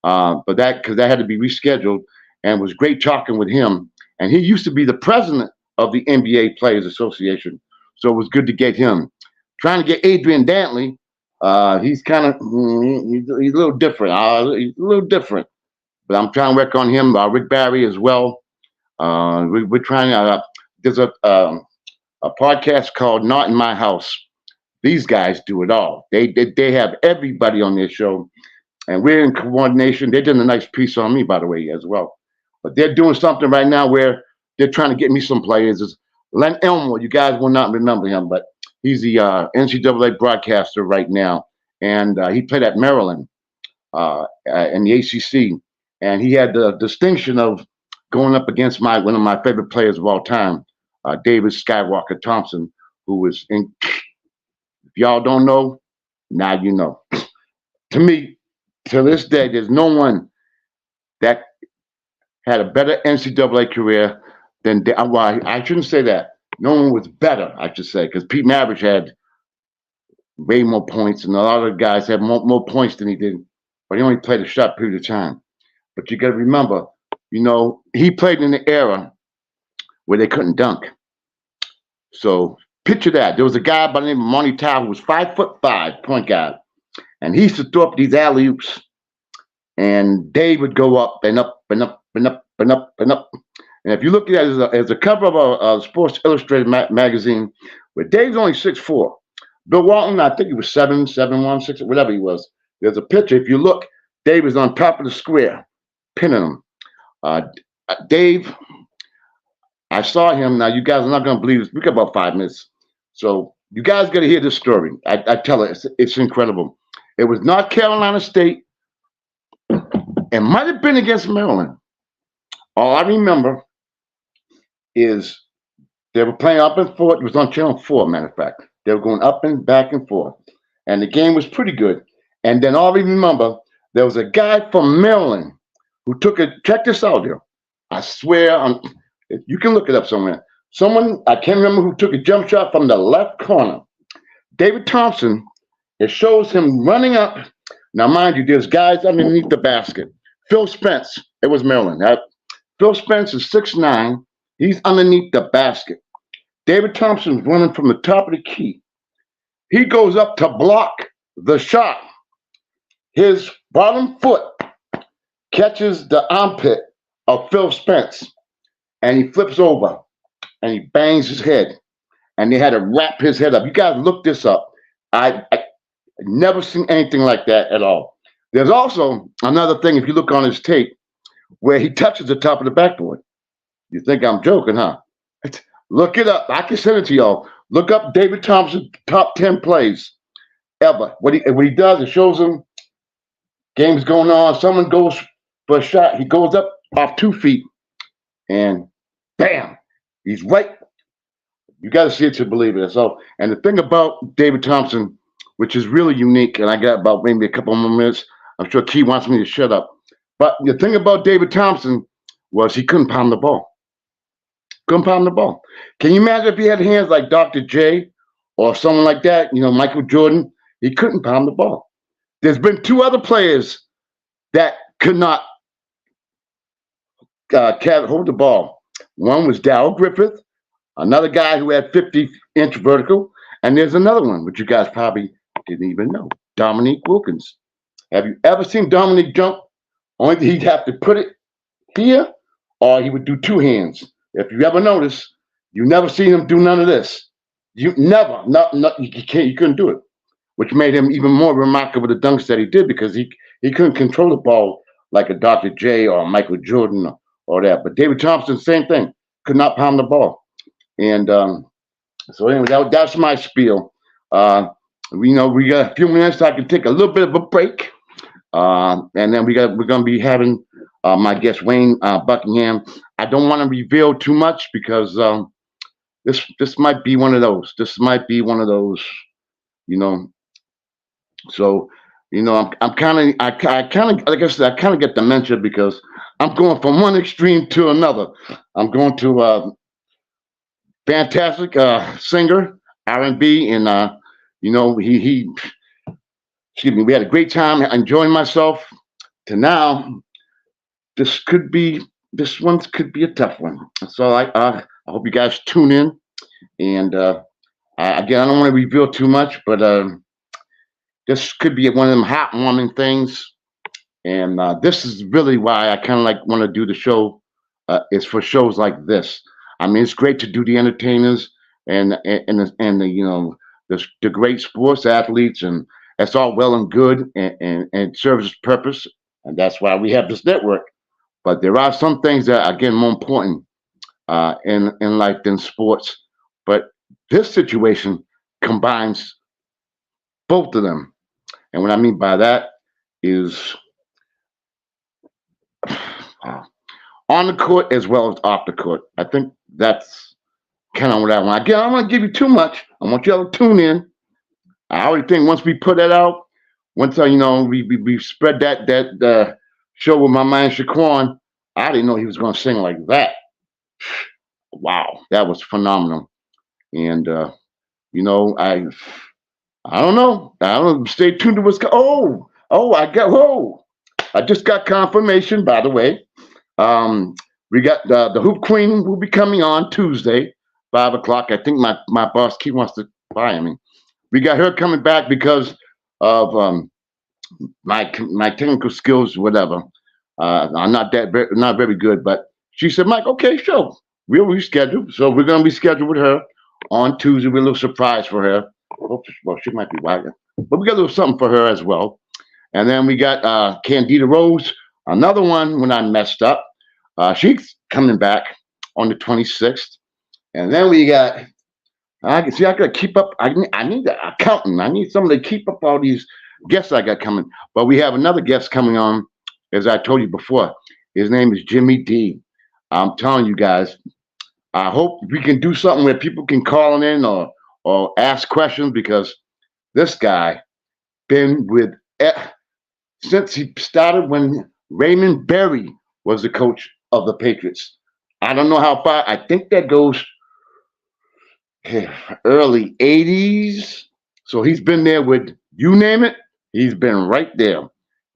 But because that had to be rescheduled, and it was great talking with him. And he used to be the president of the NBA Players Association. So it was good to get him. Trying to get Adrian Dantley. He's kind of he's a little different. He's a little different, but I'm trying to work on him. Rick Barry as well. We're trying. There's a podcast called Not in My House. These guys do it all. They have everybody on their show, and we're in coordination. They did a nice piece on me, by the way, as well. But they're doing something right now where they're trying to get me some players. It's Len Elmore. You guys will not remember him, but he's the NCAA broadcaster right now, and he played at Maryland in the ACC, and he had the distinction of going up against one of my favorite players of all time, David Skywalker Thompson, who was in. If y'all don't know, now you know. To me, to this day, there's no one that had a better NCAA career Well, I shouldn't say that. No one was better, I should say, because Pete Maravich had way more points, and a lot of guys had more points than he did, but he only played a short period of time. But you got to remember, he played in the era where they couldn't dunk. So picture that. There was a guy by the name of Monty Tower who was 5'5" point guard, and he used to throw up these alley oops, and Dave would go up and up and up and up and up and up. And if you look at it as a cover of a Sports Illustrated magazine, where Dave's only 6'4", Bill Walton, I think he was 7'1", 6, whatever he was. There's a picture. If you look, Dave is on top of the square, pinning him. Dave, I saw him. Now, you guys are not going to believe this. We got about 5 minutes. So you guys got to hear this story. I tell it. It's incredible. It was North Carolina State. It might have been against Maryland. All I remember is they were playing up and forth. It was on Channel 4, matter of fact. They were going up and back and forth. And the game was pretty good. And then all I remember, there was a guy from Maryland who check this out here. I swear, you can look it up somewhere. Someone, I can't remember who took a jump shot from the left corner. David Thompson, it shows him running up. Now, mind you, there's guys underneath the basket. Phil Spence, it was Maryland. Phil Spence is 6'9". He's underneath the basket. David Thompson's running from the top of the key. He goes up to block the shot. His bottom foot catches the armpit of Phil Spence, and he flips over, and he bangs his head, and they had to wrap his head up. You guys look this up. I never seen anything like that at all. There's also another thing, if you look on his tape, where he touches the top of the backboard. You think I'm joking, huh? Look it up. I can send it to y'all. Look up David Thompson's top 10 plays ever. What he does, it shows him game's going on. Someone goes for a shot. He goes up off 2 feet, and bam, he's right. You got to see it to believe it. So, and the thing about David Thompson, which is really unique, and I got about maybe a couple more minutes. I'm sure Key wants me to shut up. But the thing about David Thompson was he couldn't pound the ball. Couldn't pound the ball. Can you imagine if he had hands like Dr. J or someone like that, Michael Jordan? He couldn't pound the ball. There's been 2 other players that could not hold the ball. One was Darrell Griffith, another guy who had 50-inch vertical, and there's another one, which you guys probably didn't even know, Dominique Wilkins. Have you ever seen Dominique jump? Only he'd have to put it here, or he would do 2 hands. If you ever notice, you never seen him do none of this. You never, you couldn't do it, which made him even more remarkable the dunks that he did, because he couldn't control the ball like a Dr. J or Michael Jordan or that. But David Thompson, same thing, could not pound the ball. And so anyway, that's my spiel. We got a few minutes. So I can take a little bit of a break, and then we're gonna be having my guest Wayne Buckingham. I don't want to reveal too much because this might be one of those. This might be one of those, So, I'm kind of, like I said, I kind of get dementia because I'm going from one extreme to another. I'm going to fantastic singer, R&B, and he excuse me, we had a great time enjoying myself. To now, this one could be a tough one. So I hope you guys tune in. And again, I don't want to reveal too much, but this could be one of them hot warming things. And this is really why I kind of want to do the show. Is for shows like this. I mean, it's great to do the entertainers and the the great sports athletes, and that's all well and good, and it serves its purpose, and that's why we have this network. But there are some things that are again more important in life than sports. But this situation combines both of them, and what I mean by that is on the court as well as off the court. I think that's kind of what I want. Again, I don't want to give you too much. I want you all to tune in. I already think once we put that out, once we spread that show with my man Shaquan, I didn't know he was going to sing like that. wow, that was phenomenal. And you know, I don't know. I don't know. Stay tuned to what's I just got confirmation, by the way. Um, we got the Hoop Queen will be coming on Tuesday, 5 o'clock. I think my boss Keith wants to buy me. We got her coming back because of my technical skills, whatever. I'm not very good, but she said, Mike, okay, sure, we'll reschedule. So we're gonna reschedule with her on Tuesday. We're a little surprise for her. Well, she might be wagging, but we got a little something for her as well. And then we got Candida Rose, another one when I messed up. She's coming back on the 26th. And then we got, I got to keep up. I need the accountant. I need somebody to keep up all these guests I got coming. But we have another guest coming on, as I told you before. His name is Jimmy D. I'm telling you guys, I hope we can do something where people can call in or ask questions, because this guy been with since he started when Raymond Berry was the coach of the Patriots. I don't know how far. I think that goes early 80s. So he's been there with, you name it, he's been right there.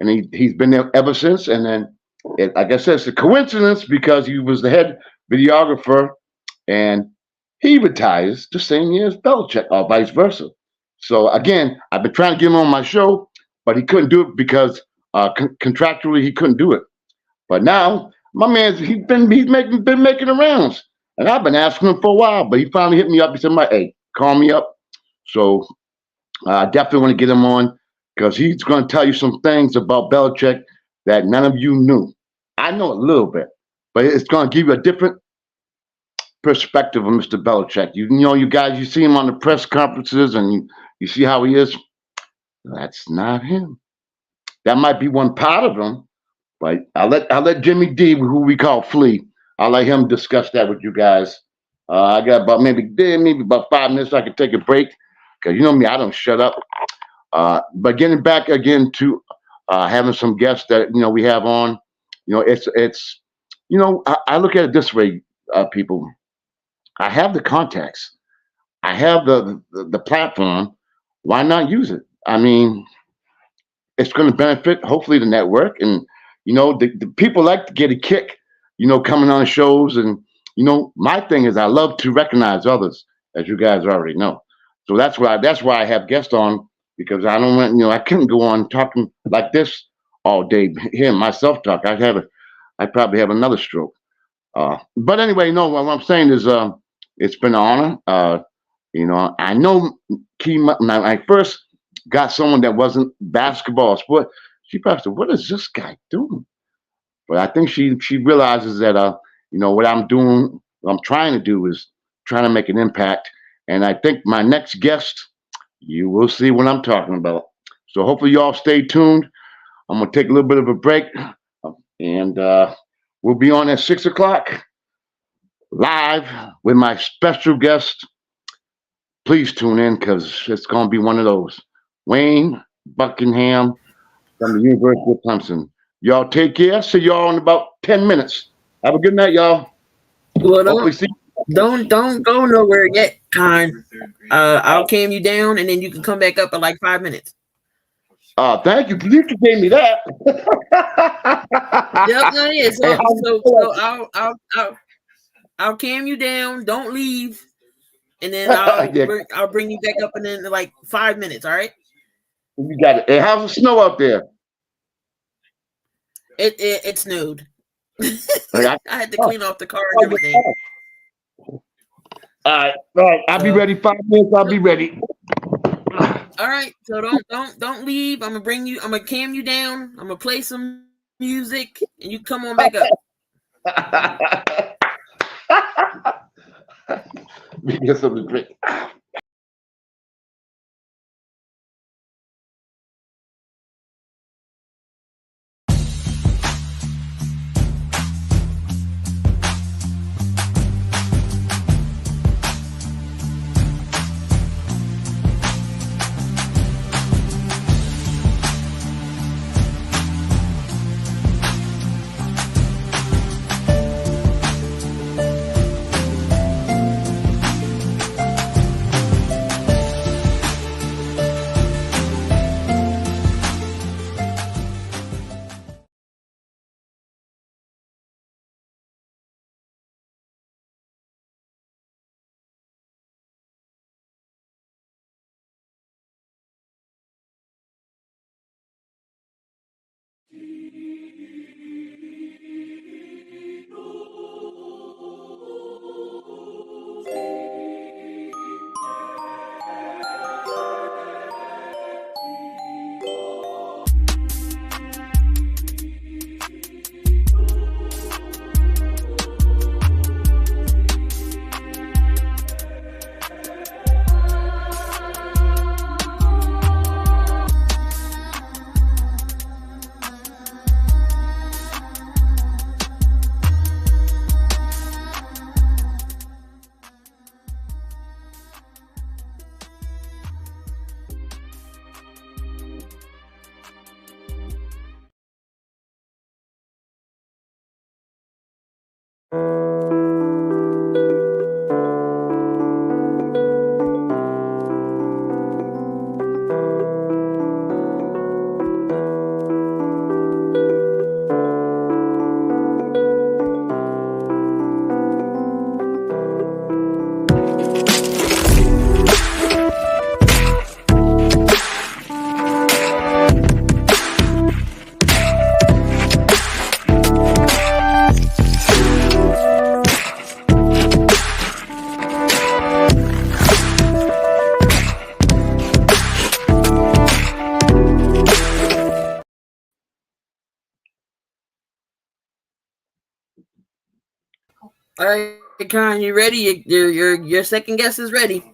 And he's been there ever since. And then, like I said, it's a coincidence because he was the head videographer and he retires the same year as Belichick, or vice versa. So again, I've been trying to get him on my show, but he couldn't do it because contractually he couldn't do it. But now my man's been making the rounds, and I've been asking him for a while. But he finally hit me up. He said, "Hey, call me up." So I definitely want to get him on because he's going to tell you some things about Belichick that none of you knew. I know a little bit, but it's going to give you a different perspective of Mr. Belichick. You know, you guys, you see him on the press conferences, and you see how he is. That's not him. That might be one part of him, but I'll let Jimmy D, who we call Flea, I'll let him discuss that with you guys. I got about maybe about 5 minutes. So I can take a break because you know me, I don't shut up. But getting back again to having some guests that we have on, it's I look at it this way, people. I have the contacts, I have the platform. Why not use it? I mean, it's going to benefit hopefully the network, and the people like to get a kick, coming on shows, and my thing is I love to recognize others, as you guys already know. So that's why I have guests on, because I don't want I couldn't go on talking like this all day, hearing myself talk. I'd probably have another stroke. But anyway, no, what I'm saying is it's been an honor. I know when I first got someone that wasn't basketball sport, she probably said, "What is this guy doing?" But I think she realizes that what I'm doing, what I'm trying to do is trying to make an impact. And I think my next guest, you will see what I'm talking about. So hopefully y'all stay tuned. I'm gonna take a little bit of a break, and we'll be on at 6 o'clock live with my special guest. Please tune in because it's gonna be one of those. Wayne Buckingham from the University of Clemson. Y'all take care. See y'all in about 10 minutes. Have a good night, y'all. Well, don't go nowhere yet, Conn. I'll cam you down, and then you can come back up in like 5 minutes. Thank you. You gave me that. Yep, no, yeah. So I'll cam you down. Don't leave, and then I'll bring you back up in like 5 minutes. All right. You got it. Hey, how's the snow out there? It snowed. I had to clean off the car and everything. All right. I'll be ready. 5 minutes. I'll be ready. All right. So don't leave. I'm gonna cam you down. I'm gonna play some music, and you come on back up. We get something to drink. All right, Conn, you ready? Your second guess is ready.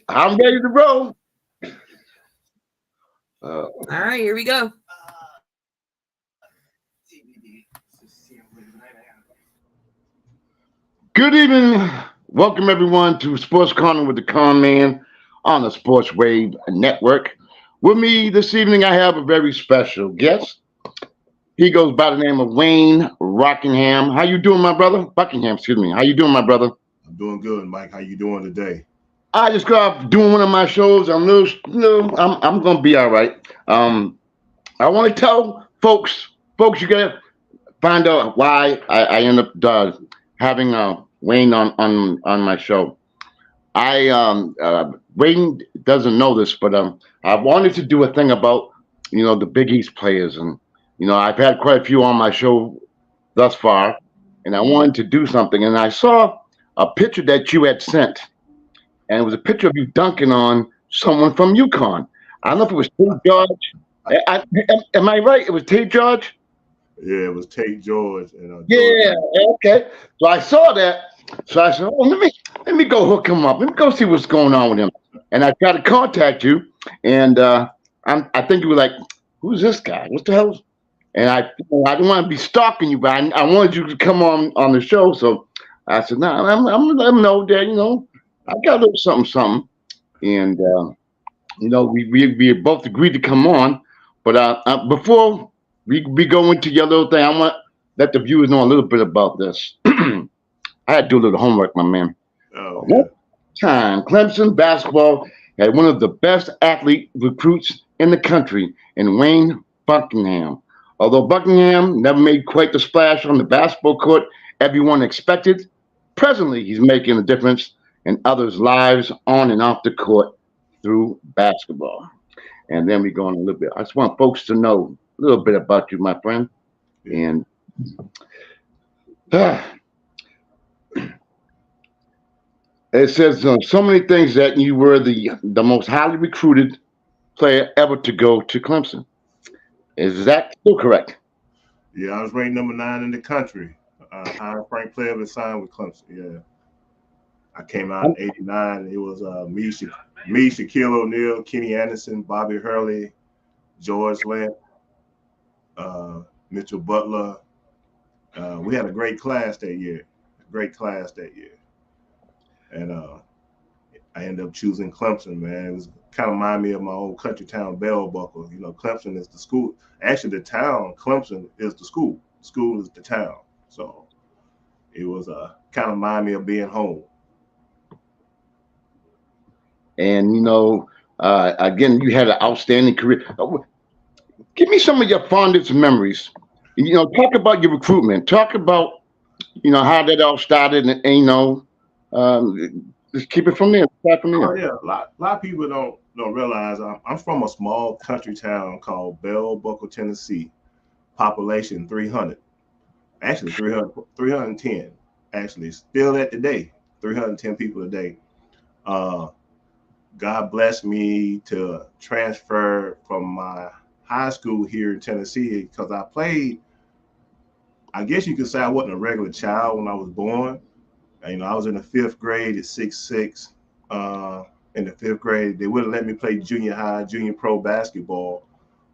I'm ready to roll. All right, here we go. Good evening. Welcome everyone to Sports Corner with the Conn Man on the Sports Wave Network. With me this evening, I have a very special guest. He goes by the name of Wayne Rockingham. How you doing, my brother? Buckingham, excuse me. How you doing, my brother? I'm doing good, Mike. How you doing today? I just got off doing one of my shows. I'm gonna be all right. I want to tell folks, you gotta find out why I end up having Wayne on my show. Wayne doesn't know this, but I wanted to do a thing about the Big East players, and I've had quite a few on my show thus far, and I wanted to do something, and I saw a picture that you had sent, and it was a picture of you dunking on someone from UConn. I don't know if it was Tate George. Am I right? It was Tate George? Yeah, it was Tate George. And, yeah, okay. So I saw that. So I said, "Oh, let me go hook him up. Let me go see what's going on with him." And I tried to contact you, and I think you were like, "Who's this guy? What the hell?" And I didn't want to be stalking you, but I wanted you to come on the show. So I said, "No, I'm gonna let him know that I got a little something." And we both agreed to come on. But before we go into your little thing, I want to let the viewers know a little bit about this. I had to do a little homework, my man. Oh, yeah. One time, Clemson basketball had one of the best athlete recruits in the country in Wayne Buckingham. Although Buckingham never made quite the splash on the basketball court everyone expected, presently he's making a difference in others' lives on and off the court through basketball. And then we go on a little bit. I just want folks to know a little bit about you, my friend. And it says so many things that you were the most highly recruited player ever to go to Clemson. Is that still correct? Yeah, I was ranked number 9 in the country. Highest ranked player ever signed with Clemson. Yeah. I came out in '89. It was me, Shaquille O'Neal, Kenny Anderson, Bobby Hurley, George Lent, Mitchell Butler. We had a great class that year. And I ended up choosing Clemson, man. It was kind of remind me of my old country town, Bell Buckle. Clemson is the school. Actually, the town, Clemson, is the school. School is the town. So it was kind of remind me of being home. And again, you had an outstanding career. Give me some of your fondest memories. Talk about your recruitment. Talk about how that all started, and just keep it from there. Start from there. Oh yeah, a lot of people don't don't realize I'm from a small country town called Bell Buckle, Tennessee. Population 300. Actually, 310. Actually, still at today, 310 people a day. Uh, God blessed me to transfer from my high school here in Tennessee because I played. I guess you could say I wasn't a regular child when I was born. I was in the fifth grade at 6'6". In the fifth grade, they wouldn't let me play junior high, junior pro basketball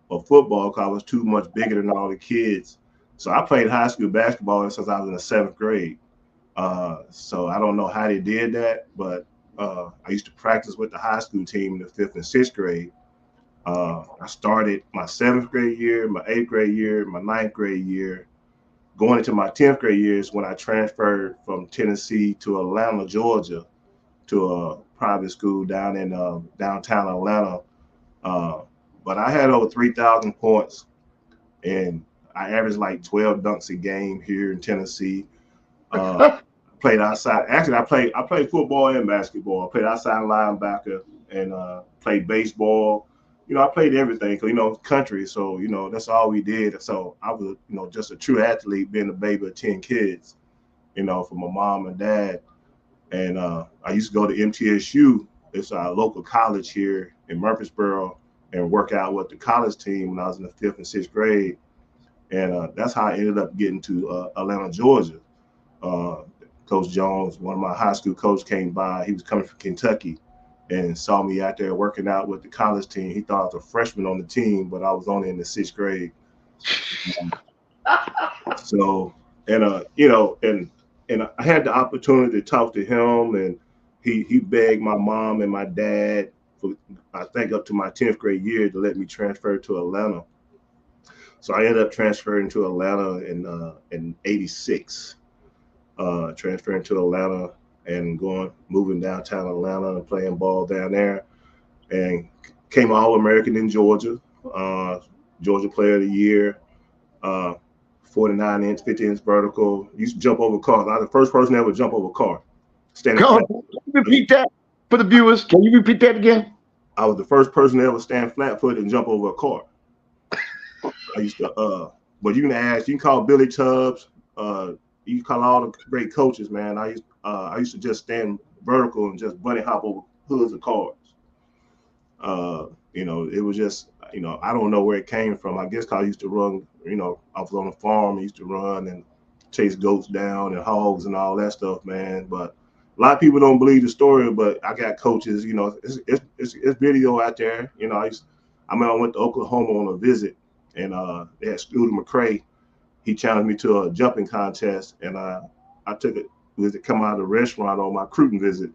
or football because I was too much bigger than all the kids. So I played high school basketball since I was in the seventh grade. So I don't know how they did that, but I used to practice with the high school team in the fifth and sixth grade. I started my seventh grade year, my eighth grade year, my ninth grade year. Going into my 10th grade years when I transferred from Tennessee to Atlanta, Georgia, to a private school down in downtown Atlanta. Uh, but I had over 3,000 points, and I averaged like 12 dunks a game here in Tennessee. Played outside. Actually, I played football and basketball. I played outside linebacker and played baseball. I played everything because country. So that's all we did. So I was just a true athlete, being a baby of 10 kids. For my mom and dad. And I used to go to MTSU. It's our local college here in Murfreesboro, and work out with the college team when I was in the fifth and sixth grade. And that's how I ended up getting to Atlanta, Georgia. Coach Jones, one of my high school coaches, came by. He was coming from Kentucky and saw me out there working out with the college team. He thought I was a freshman on the team, but I was only in the sixth grade. So, and I had the opportunity to talk to him, and he begged my mom and my dad for, I think, up to my 10th grade year to let me transfer to Atlanta. So I ended up transferring to Atlanta in '86. Transferring to Atlanta and moving downtown Atlanta and playing ball down there, and came All-American in Georgia, Georgia Player of the Year, 49 inch, 50 inch vertical. Used to jump over cars. I was the first person to ever jump over a car. Standing Come on, flat. can you repeat that for the viewers? Can you repeat that again? I was the first person to ever stand flat footed and jump over a car. I used to, but you can call Billy Tubbs, you can call all the great coaches, man. I used to just stand vertical and just bunny hop over hoods of cars. It was just, I don't know where it came from. I guess 'cause I used to run, I was on a farm, I used to run and chase goats down and hogs and all that stuff, man. But a lot of people don't believe the story, but I got coaches, it's video out there. I went to Oklahoma on a visit, and they had Scooter McCray. He challenged me to a jumping contest, and I took it to come out of the restaurant on my recruiting visit.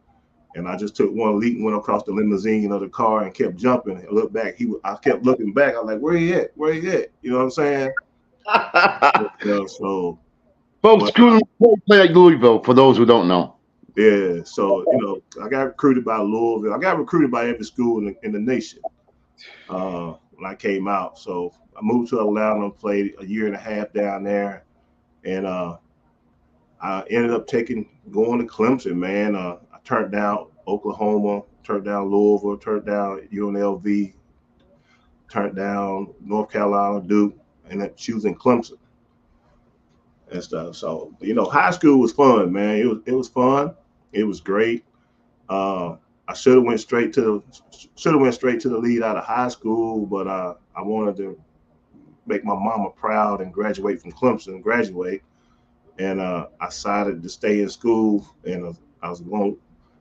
And I just took one leap and went across the limousine of the car and kept jumping and looked back. I kept looking back. I was like, where he at? Where he at? You know what I'm saying? So Folks, Scooter play at Louisville, for those who don't know. yeah, so I got recruited by Louisville. I got recruited by every school in the nation when I came out. So I moved to Atlanta, played a year and a half down there, and I ended up going to Clemson, man. I turned down Oklahoma, turned down Louisville, turned down UNLV, turned down North Carolina, Duke, and then choosing Clemson and stuff. So high school was fun, man. It was fun. It was great. I should have went straight to the lead out of high school, but I wanted to make my mama proud and graduate from Clemson. And I decided to stay in school, and I was going to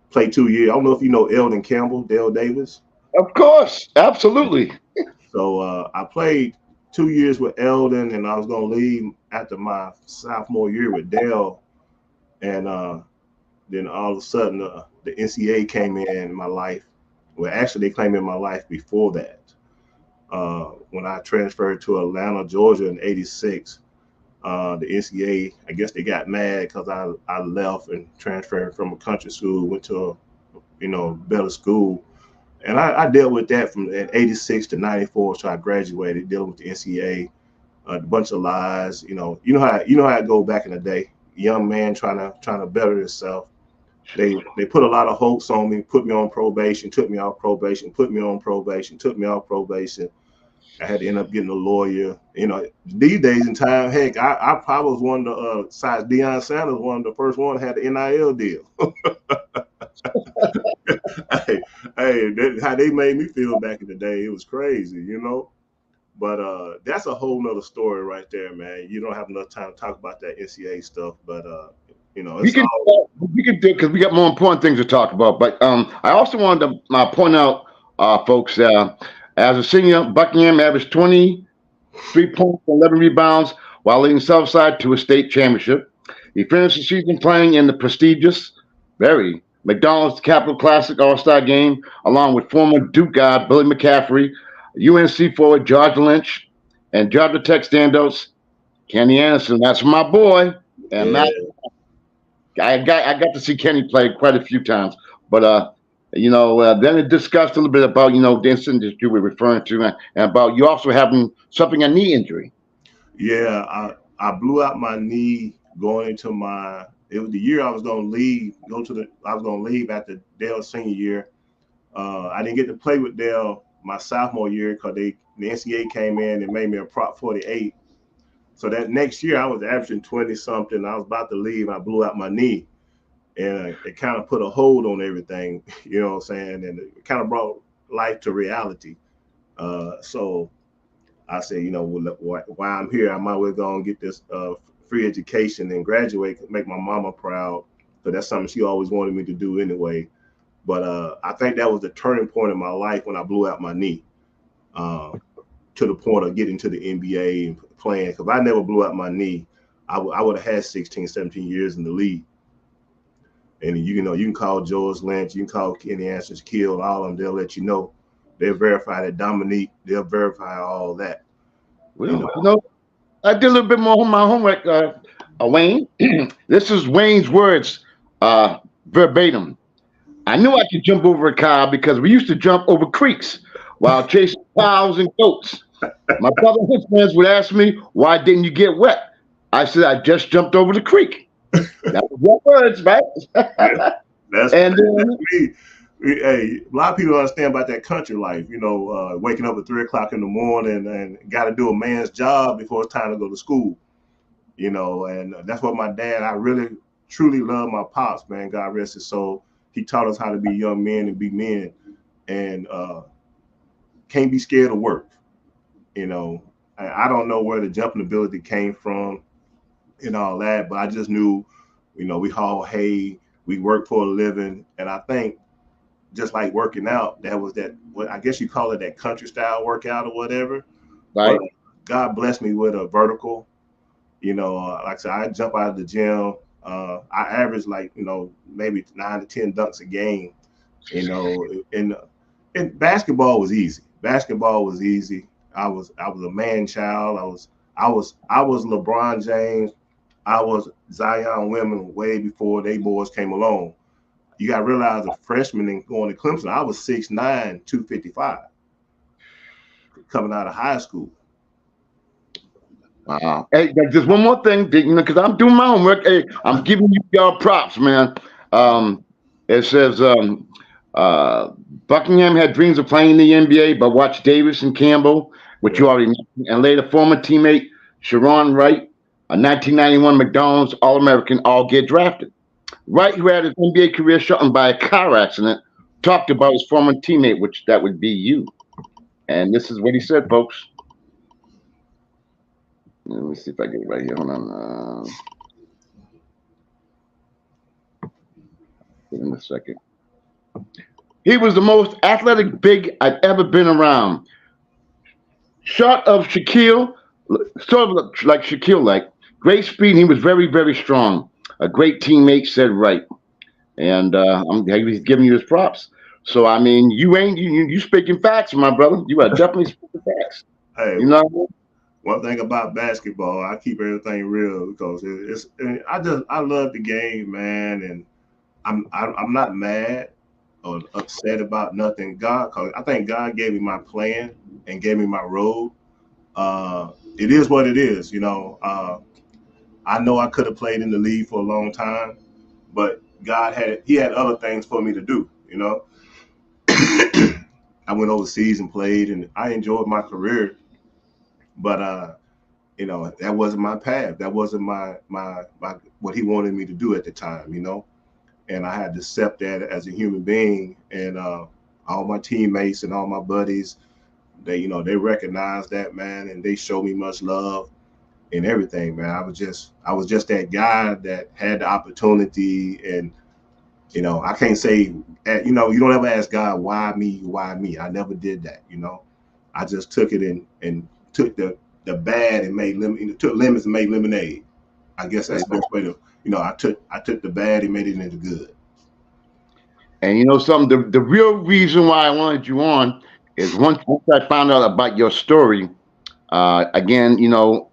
play 2 years. I don't know if you know Eldon Campbell, Dale Davis. Of course, absolutely. So I played 2 years with Eldon, and I was going to leave after my sophomore year with Dale. And then all of a sudden, the NCAA came in my life. Well, actually, they came in my life before that. When I transferred to Atlanta, Georgia in '86. The NCAA, I guess they got mad because I left and transferred from a country school, went to a better school, and I dealt with that from '86 to '94, so I graduated dealing with the NCAA, a bunch of lies. You know how it go back in the day. Young man trying to better himself, They put a lot of hopes on me, put me on probation, took me off probation, put me on probation, took me off probation. I had to end up getting a lawyer. You know, these days in time, heck, I probably was one of the besides Deion Sanders, one of the first one had the NIL deal. hey, how they made me feel back in the day, it was crazy, you know. But that's a whole nother story right there, man. You don't have enough time to talk about that NCAA stuff, but you know, We it's can all we can do because we got more important things to talk about. But I also wanted to point out, folks, as a senior, Buckingham averaged 23 points, 11 rebounds, while leading Southside to a state championship. He finished the season playing in the prestigious, very McDonald's Capital Classic All-Star Game, along with former Duke guard Billy McCaffrey, UNC forward George Lynch, and Georgia Tech standouts Kenny Anderson. That's my boy. And yeah, Matt, I got to see Kenny play quite a few times, but then it discussed a little bit about the incident that you were referring to, and about you also having something a knee injury. yeah. I blew out my knee going into my. It was the year I was going to leave. I was going to leave after Dale's senior year. I didn't get to play with Dale my sophomore year because the NCAA came in and made me a prop 48. So that next year I was averaging 20 something. I was about to leave. I blew out my knee, and it kind of put a hold on everything. You know what I'm saying? And it kind of brought life to reality. So I said, you know, while I'm here, I might well go and get this free education and graduate, make my mama proud. So that's something she always wanted me to do anyway. But I think that was the turning point in my life when I blew out my knee, to the point of getting to the NBA and playing. Because I never blew out my knee, I would have had 16, 17 years in the league. And you can call George Lynch, you can call Kenny Anderson, killed all of them. They'll let you know. They'll verify that Dominique. They'll verify all that. Well, I did a little bit more of my homework, Wayne. This is Wayne's words, verbatim. I knew I could jump over a car because we used to jump over creeks while chasing cows and goats. My brother and his friends would ask me, "Why didn't you get wet?" I said, "I just jumped over the creek." That was your words, right? That's me. Hey, a lot of people don't understand about that country life. Waking up at 3 o'clock in the morning and got to do a man's job before it's time to go to school. And that's what my dad. I really, truly love my pops, man. God rest his soul. He taught us how to be young men and be men, and can't be scared of work. I don't know where the jumping ability came from and all that, but I just knew, we haul hay, we work for a living, and I think just like working out, that was what I guess you call it, that country style workout or whatever. Right. But God blessed me with a vertical. Like I said, I jump out of the gym. I average maybe 9 to 10 dunks a game. And basketball was easy. Basketball was easy. I was a man child. I was LeBron James. I was Zion Women way before they boys came along. You got to realize, a freshman and going to Clemson, I was 6'9", 255, coming out of high school. Wow. Hey, just one more thing, because I'm doing my homework. Hey, I'm giving y'all props, man. It says Buckingham had dreams of playing in the NBA, but watched Davis and Campbell, which you already mentioned, and later former teammate Sharon Wright, a 1991 McDonald's All-American, all get drafted. Wright, who had his NBA career shortened by a car accident, talked about his former teammate, which that would be you. And this is what he said, folks. Let me see if I get it right here. Hold on. Give him a second. He was the most athletic big I'd ever been around. Short of Shaquille, sort of like Shaquille, like great speed. And he was very, very strong. A great teammate, said Wright. And he's giving you his props. So I mean, you speaking facts, my brother. You are definitely speaking facts. Hey, one thing about basketball, I keep everything real because I love the game, man, and I'm not mad or upset about nothing. Cause I think God gave me my plan and gave me my road. It is what it is, I know I could have played in the league for a long time, but He had other things for me to do, you know. I went overseas and played, and I enjoyed my career, but you know, that wasn't my path. That wasn't my what he wanted me to do at the time, you know. And I had to accept that as a human being. And all my teammates and all my buddies, they, you know, they recognized that, man, and they showed me much love and everything, man. I was just that guy that had the opportunity. And you know, I can't say, you know, you don't ever ask God, why me, why me. I never did that, you know. I just took it and took the bad and made took lemons and made lemonade. I guess that's the best way to, you know, I took the bad and made it into good. And you know something, the real reason why I wanted you on is once I found out about your story, again, you know,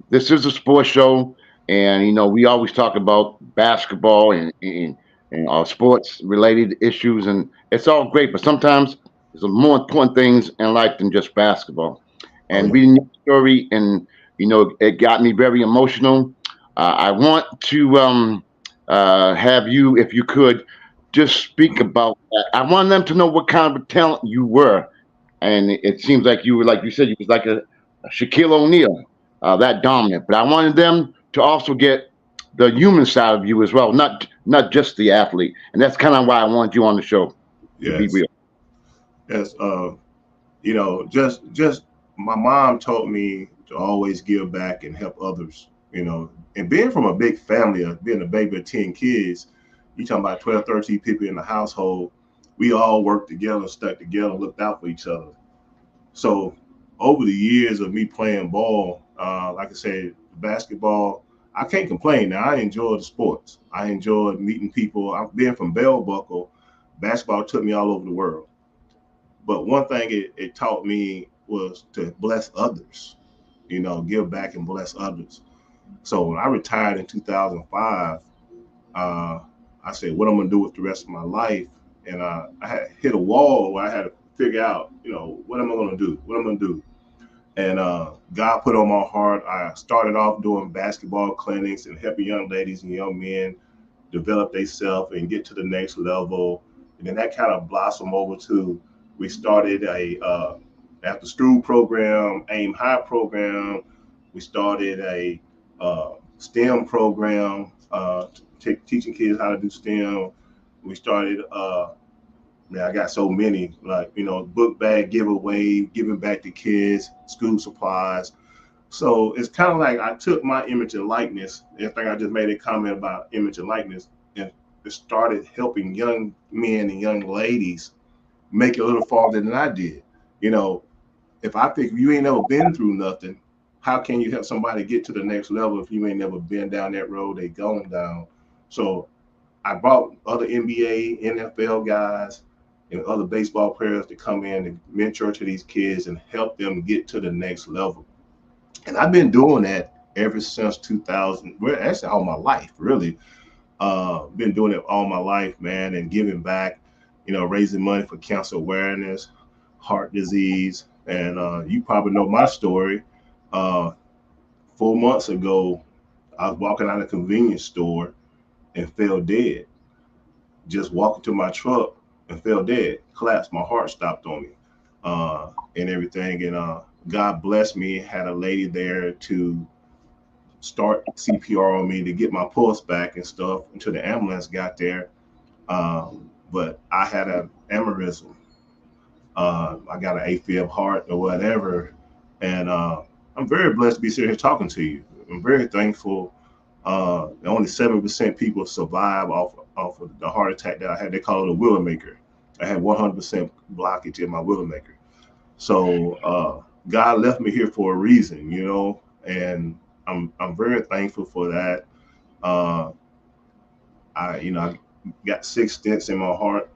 this is a sports show, and you know we always talk about basketball and sports related issues, and it's all great. But sometimes there's more important things in life than just basketball. Oh And yeah. reading your story, and you know, it got me very emotional. I want to have you, if you could, just speak about that. I want them to know what kind of a talent you were, and it seems like you were, like you said, you was like a Shaquille O'Neal, that dominant. But I wanted them to also get the human side of you as well, not just the athlete. And that's kind of why I wanted you on the show, to be Yes. real. Yes. You know, just my mom taught me to always give back and help others, you know. And being from a big family, being a baby of 10 kids, you talking about 12, 13 people in the household, we all worked together, stuck together, looked out for each other. So over the years of me playing ball, like I said, basketball, I can't complain. Now I enjoy the sports. I enjoyed meeting people. I've been from Bell Buckle. Basketball took me all over the world. But one thing it taught me was to bless others, you know, give back and bless others. So when I retired in 2005, uh, I said, what I'm going to do with the rest of my life. And I had hit a wall where I had to figure out, you know, what am I going to do? What am I going to do? And God put on my heart. I started off doing basketball clinics and helping young ladies and young men develop themselves and get to the next level. And then that kind of blossomed over to, we started a after school program, aim high program. We started a STEM program, teaching kids how to do STEM. We started man, I got so many, like, you know, book bag giveaway, giving back to kids, school supplies. So it's kind of like I took my image and likeness. I think I just made a comment about image and likeness, and it started helping young men and young ladies make it a little farther than I did. You know, if I think you ain't never been through nothing, how can you help somebody get to the next level if you ain't never been down that road they going down? So I brought other NBA, NFL guys, and other baseball players to come in and mentor to these kids and help them get to the next level. And I've been doing that ever since 2000. Well, actually, all my life, really. Been doing it all my life, man, and giving back. You know, raising money for cancer awareness, heart disease, and you probably know my story. Uh, 4 months ago, I was walking out of a convenience store and fell dead. Just walking to my truck and fell dead, collapsed. My heart stopped on me, and everything. And God blessed me. Had a lady there to start CPR on me to get my pulse back and stuff until the ambulance got there. But I had an aneurysm. I got an AFib heart or whatever, and I'm very blessed to be sitting here talking to you. I'm very thankful. Only 7% people survive off of the heart attack that I had. They call it a Widowmaker. I had 100% blockage in my Widowmaker. So God left me here for a reason, you know, and I'm very thankful for that. Uh, I got 6 stents in my heart,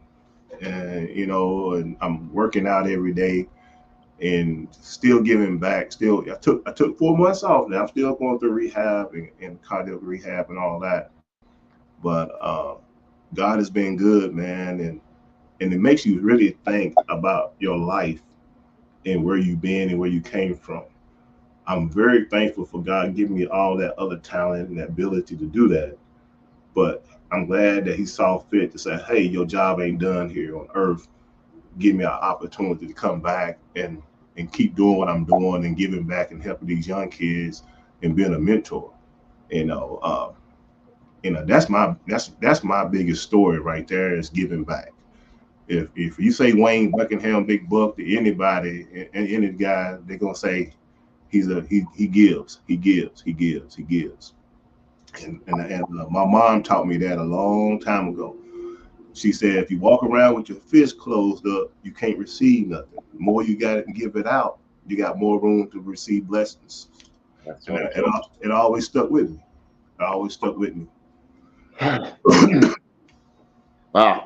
and and I'm working out every day and still giving back. Still, I took 4 months off. Now I'm still going through rehab and cardiac rehab and all that. But God has been good, man, and it makes you really think about your life and where you've been and where you came from. I'm very thankful for God giving me all that other talent and that ability to do that. But I'm glad that he saw fit to say, hey, your job ain't done here on earth. Give me an opportunity to come back and keep doing what I'm doing and giving back and helping these young kids and being a mentor. You know, that's my biggest story right there is giving back. If you say Wayne Buckingham, Big Buck to anybody and any guy, they're gonna say he gives, he gives, he gives, he gives. And my mom taught me that a long time ago. She said, if you walk around with your fist closed up, you can't receive nothing. The more you got to give it out, you got more room to receive blessings. That's And right. it always stuck with me. It always stuck with me. Wow.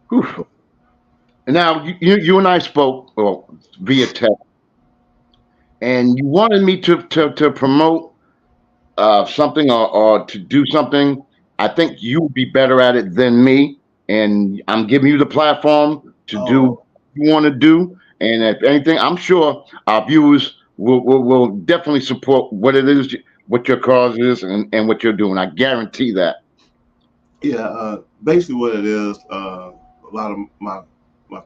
Whew. And now you and I spoke via text, and you wanted me to promote something or to do something. I think you would be better at it than me, and I'm giving you the platform to do what Oh, you want to do. And if anything, I'm sure our viewers will definitely support what it is, what your cause is, and what you're doing. I guarantee that. yeah. Basically, what it is, a lot of my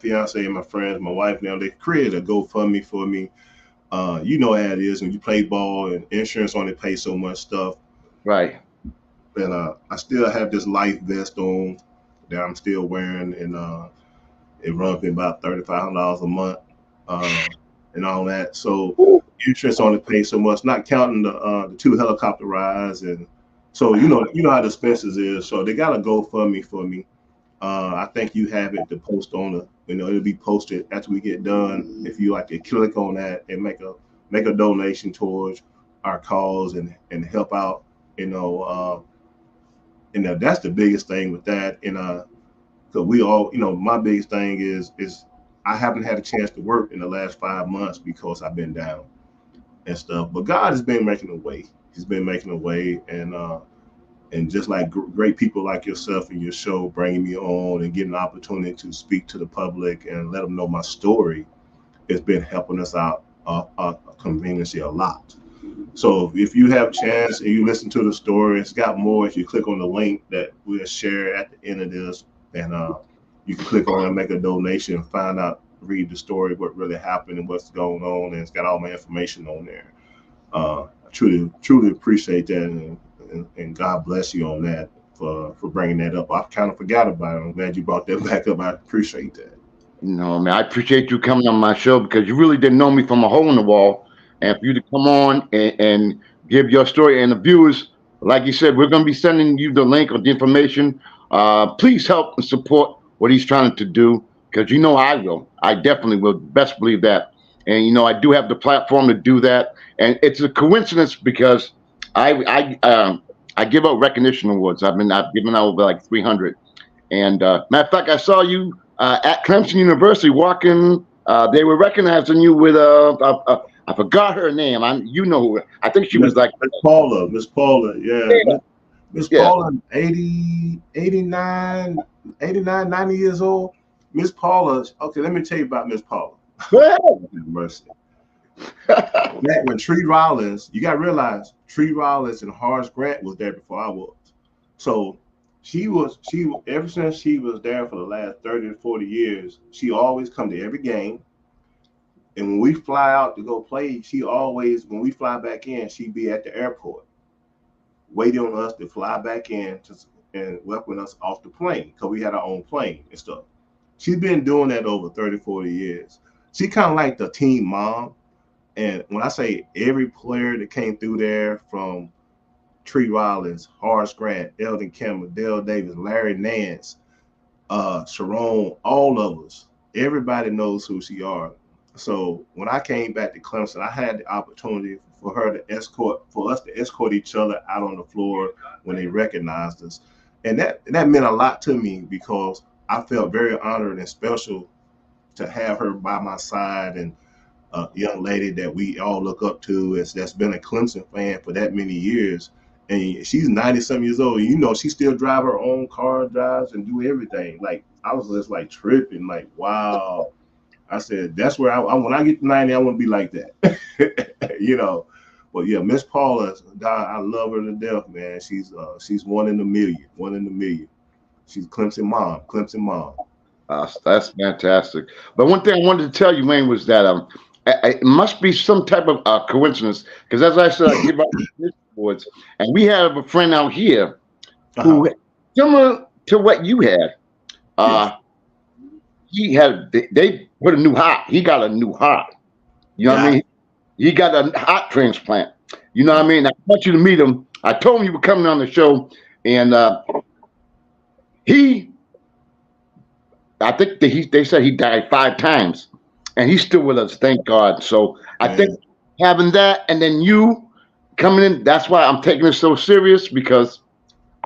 fiance and my friends, my wife now, they created a GoFundMe for me. You know how it is when you play ball and insurance only pays so much stuff. Right. And I still have this life vest on that I'm still wearing, and it runs me about $3,500 a month, uh, and all that. So insurance only pays so much, not counting the two helicopter rides, and so you know how the expenses is. So they got a GoFundMe for me. I think you have it to post on the, it'll be posted after we get done. If you like to click on that and make a donation towards our cause and help out, you know, that's the biggest thing with that. And because we all, my biggest thing is I haven't had a chance to work in the last 5 months because I've been down and stuff. But God has been making a way. He's been making a way, and just like great people like yourself and your show bringing me on and getting an opportunity to speak to the public and let them know my story, it's been helping us out conveniently a lot. So if you have a chance and you listen to the story, it's got more. If you click on the link that we'll share at the end of this, and you can click on it and make a donation and find out, read the story, what really happened and what's going on, and it's got all my information on there. I truly appreciate that, and God bless you on that for bringing that up. I kind of forgot about it. I'm glad you brought that back up. I appreciate that. No, man, I appreciate you coming on my show because you really didn't know me from a hole in the wall. And for you to come on and give your story and the viewers, like you said, we're going to be sending you the link or the information. Please help and support what he's trying to do because you know I will. I definitely will. Best believe that. And I do have the platform to do that. And it's a coincidence because I give out recognition awards. I've given out over like 300. And matter of fact, I saw you at Clemson University walking. They were recognizing you with I forgot her name. You know who? I think she was Miss like, Miss Paula, yeah. yeah, Miss yeah. Paula, 80, 89, 89, 90 years old. Miss Paula, okay, let me tell you about Miss Paula. Go ahead. Mercy. Back when Tree Rollins, you got to realize Tree Rollins and Horace Grant was there before I was. So ever since she was there for the last 30 to 40 years, she always come to every game. And when we fly out to go play, when we fly back in, she'd be at the airport waiting on us to fly back in and welcome us off the plane because we had our own plane and stuff. She's been doing that over 30, 40 years. She kind of like the team mom. And when I say every player that came through there, from Tree Rollins, Horace Grant, Eldon Campbell, Dale Davis, Larry Nance, Sharon, all of us, everybody knows who she are. So when I came back to Clemson, I had the opportunity for us to escort each other out on the floor when they recognized us. And that meant a lot to me because I felt very honored and special to have her by my side, and a young lady that we all look up to that's been a Clemson fan for that many years. And she's 90-some years old. She still drive her own car, drives and do everything. Like, I was just like tripping, like, wow. I said, that's where when I get to 90, I want to be like that. But yeah, Miss Paula, God, I love her to death, man. She's one in a million, one in a million. She's Clemson mom, Clemson mom. That's fantastic. But one thing I wanted to tell you, Wayne, was that it must be some type of coincidence because, as I said, I give out awards, and we have a friend out here Uh-huh. who, similar to what you had, Yes. they put a new heart. He got a new heart. You know what I Yeah. mean? He got a heart transplant. You know what I mean? I want you to meet him. I told him you were coming on the show, and he, I think that they said he died 5 times, and he's still with us. Thank God. So I think Man. having that, and then you coming in, that's why I'm taking it so serious because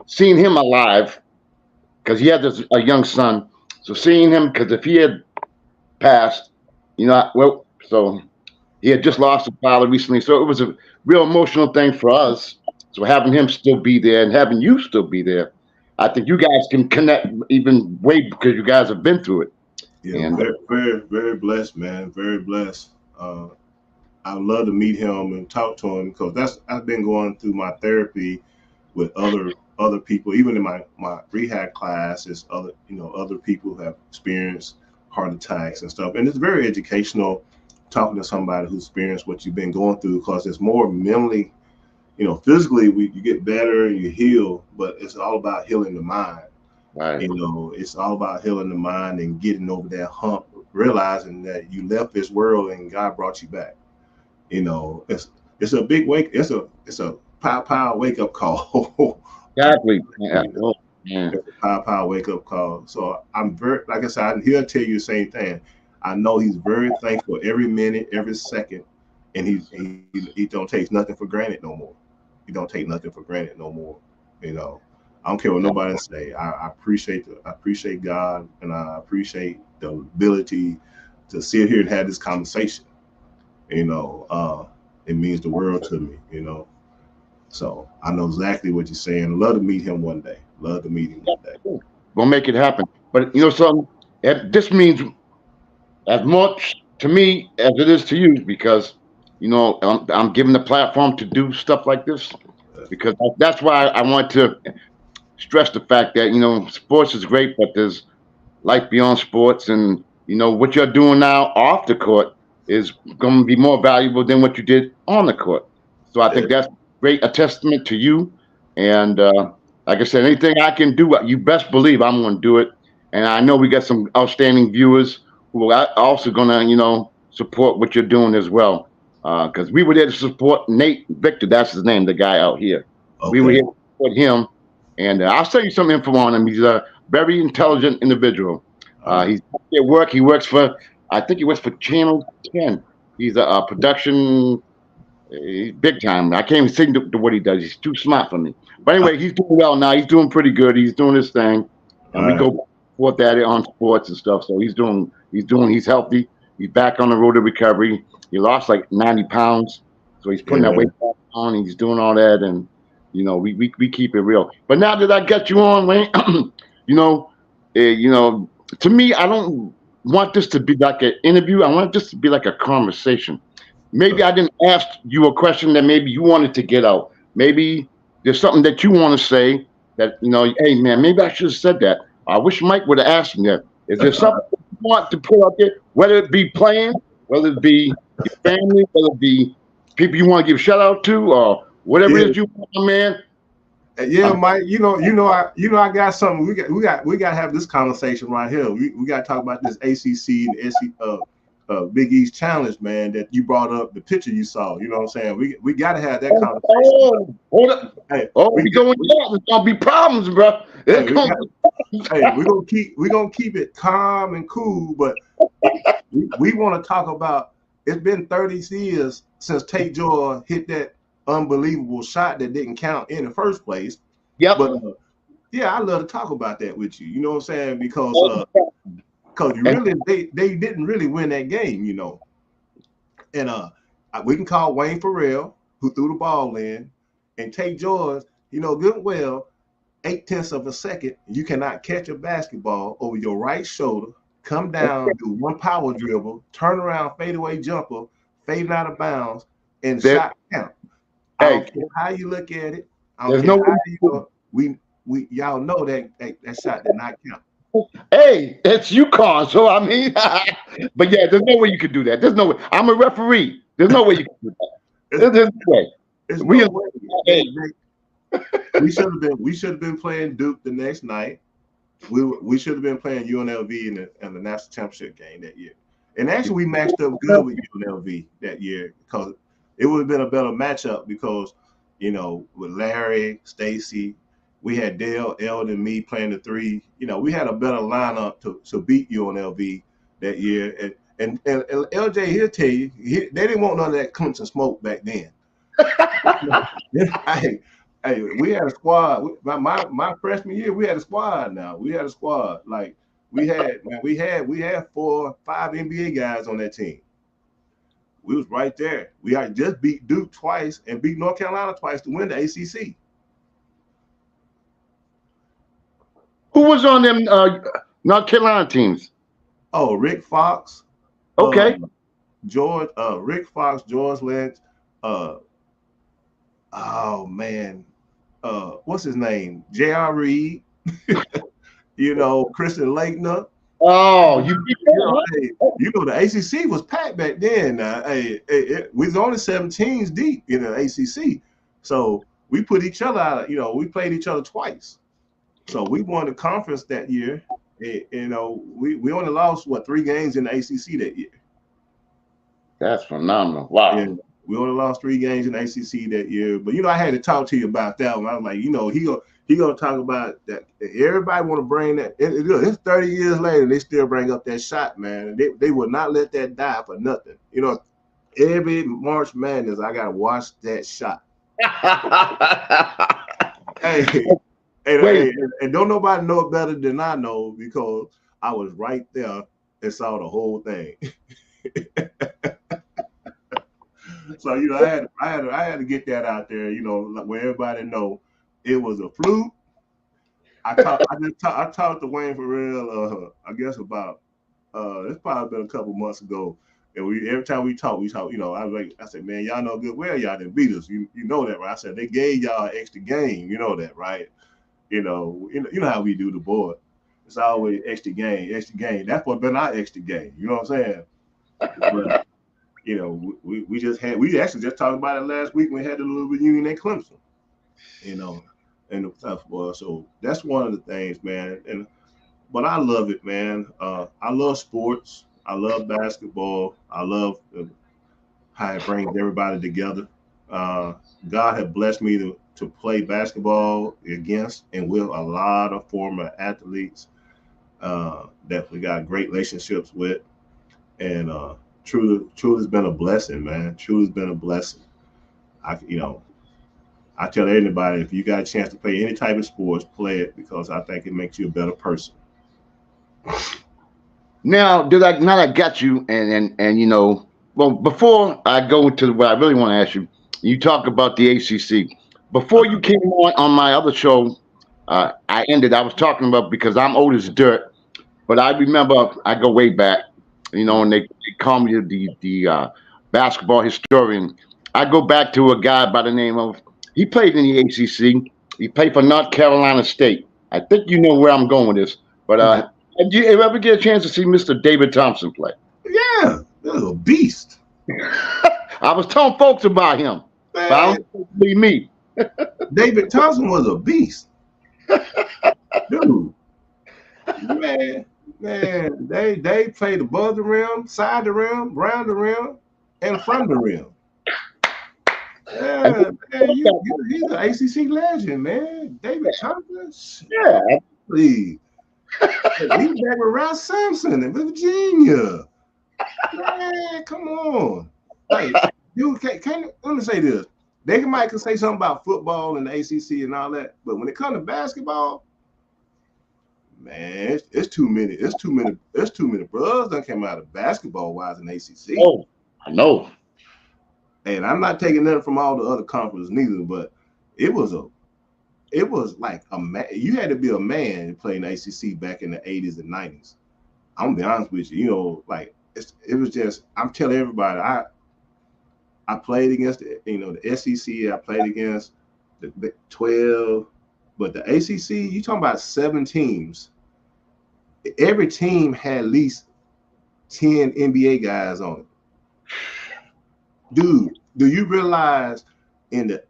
seeing him alive, because he had a young son. So seeing him, because if he had passed, well, so he had just lost a father recently, so it was a real emotional thing for us. So having him still be there and having you still be there, I think you guys can connect even way because you guys have been through it. Yeah, And very, very, very blessed, man. Very blessed. I'd love to meet him and talk to him because I've been going through my therapy with other people, even in my rehab classes, other people who have experienced heart attacks and stuff. And it's very educational talking to somebody who's experienced what you've been going through because it's more mentally, physically you get better and you heal, but it's all about healing the mind. right, It's all about healing the mind and getting over that hump, realizing that you left this world and God brought you back. It's a big it's a pow wake up call. exactly. Yeah. You know, Oh, man. it's a pow wake up call. So I'm very, like I said, he'll tell you the same thing. I know he's very thankful every minute, every second, and he don't take nothing for granted no more. He don't take nothing for granted no more. You know, I don't care what nobody say. I appreciate God, and I appreciate the ability to sit here and have this conversation. It means the world to me. So I know exactly what you're saying. Love to meet him one day. Love to meet him one day. We'll make it happen. But you know something? This means as much to me as it is to you because I'm given the platform to do stuff like this because that's why I want to stress the fact that sports is great, but there's life beyond sports, and what you're doing now off the court is going to be more valuable than what you did on the court. So I Yeah, think that's great a testament to you. And like I said, anything I can do, you best believe I'm going to do it. And I know we got some outstanding viewers who are also going to support what you're doing as well. Because we were there to support Nate Victor. That's his name, the guy out here. We were okay. here to support him. And I'll send you some info on him. He's a very intelligent individual. All right. He's at work. He works for, I think he works for Channel 10. He's a production, big time. I can't even sing to what he does. He's too smart for me. But anyway, he's doing well now. He's doing pretty good. He's doing his thing. And All we right. go back and forth at it on sports and stuff. So he's healthy. He's back on the road to recovery. He lost like 90 pounds. So he's putting that weight Amen. back on. He's doing all that. And, we keep it real. But now that I got you on, Wayne, you know, to me, I don't want this to be like an interview. I want this to be like a conversation. Maybe I didn't ask you a question that maybe you wanted to get out. Maybe there's something that you want to say that, hey, man, maybe I should have said that. I wish Mike would have asked me that. Is there something you want to put out there, whether it be playing, whether it be your family, whether it be people you want to give a shout out to, or whatever Yeah, it is you want, man? yeah, Mike. I got something. We got to have this conversation right here. We got to talk about this ACC and Big East challenge, man. That you brought up the picture you saw. You know what I'm saying? We got to have that conversation. Oh, hold up. Hey, We going down. There's gonna be problems, bro. hey, we're gonna keep it calm and cool, but we want to talk about. It's been 30 years since Tate Joy hit that unbelievable shot that didn't count in the first place. Yep. But yeah, I love to talk about that with you. You know what I'm saying? Because you really they didn't really win that game, And we can call Wayne Farrell, who threw the ball in, and Tate Joy, good and well, 0.8 of a second, you cannot catch a basketball over your right shoulder, come down, do one power dribble, turn around, fadeaway jumper, fading out of bounds, and shot count. I Hey, don't care how you look at it. I don't there's care no how way. you go. We y'all know that shot did not count. Hey, it's UConn, so I mean, but yeah, there's no way you could do that. There's no way. I'm a referee. There's no way you can do that. It's, There's no way. it's We no are, way. hey, We should have been playing Duke the next night. We should have been playing UNLV in the national championship game that year. And actually, we matched up good with UNLV that year because it would have been a better matchup because, with Larry, Stacy, we had Dale, Eld, and me playing the three. We had a better lineup to beat UNLV that year. And LJ, he'll tell you, they didn't want none of that Clemson smoke back then. Hey, we had a squad. My freshman year, we had a squad. Now we had a squad. Like we had 4 or 5 NBA guys on that team. We was right there. We had just beat Duke twice and beat North Carolina twice to win the ACC. who was on them North Carolina teams? Oh, Rick Fox, Okay. Rick Fox, George Lynch. Oh man, what's his name? J.R. Reed. Christian Laettner. Oh, you beat The ACC was packed back then. We was only 7 teams deep in the ACC, so we put each other out. We played each other twice, so we won the conference that year. We only lost 3 games in the ACC that year. That's phenomenal. Wow. And we only lost 3 games in the ACC that year. But I had to talk to you about that one. I was like, he gonna talk about that. Everybody want to bring that. It's 30 years later, they still bring up that shot, man. They will not let that die for nothing. Every March Madness, I gotta watch that shot. And don't nobody know it better than I know because I was right there and saw the whole thing. So I had to get that out there, where everybody know it was a fluke. I talked to Wayne for real. I guess about it's probably been a couple months ago, and every time we talk, I said, man, y'all know good well y'all didn't beat us. You know that, right? I said they gave y'all an extra game. You know that, right? You know how we do the board. It's always extra game. That's what been our extra game. You know what I'm saying? But, we actually just talked about it last week when we had the little reunion at Clemson, and the stuff was. So that's one of the things, man. But I love it, man. I love sports. I love basketball. I love how it brings everybody together. God had blessed me to play basketball against and with a lot of former athletes that we got great relationships with, and truly has been a blessing, man. Truly has been a blessing. I tell anybody, if you got a chance to play any type of sports, play it because I think it makes you a better person. Now that I got you, and well, before I go into what I really want to ask you, you talk about the ACC. Before you came on my other show, I was talking about because I'm old as dirt, but I remember I go way back, and they call me the basketball historian. I go back to a guy by the name of, he played in the ACC. He played for North Carolina State. I think you know where I'm going with this, but did you ever get a chance to see Mr. David Thompson play? Yeah, that was a beast. I was telling folks about him, but I don't believe me. David Thompson was a beast. Dude. Man, they played above the rim, side the rim, round the rim, and from the rim. Yeah, man, he's an ACC legend, man. David Thompson. Yeah. Please. He's back with Ralph Sampson in Virginia. Man, come on. Like, dude, let me say this. They might say something about football and the ACC and all that, but when it comes to basketball, man, it's too many. It's too many brothers that came out of basketball wise in the ACC. Oh, I know. And I'm not taking nothing from all the other conferences neither, but it was like a man. You had to be a man to play in the ACC back in the 80s and 90s. I'm gonna be honest with you. Like it was just. I'm telling everybody. I played against the SEC. I played against the Big 12, but the ACC. You talking about 7 teams? Every team had at least 10 NBA guys on it. Dude, do you realize you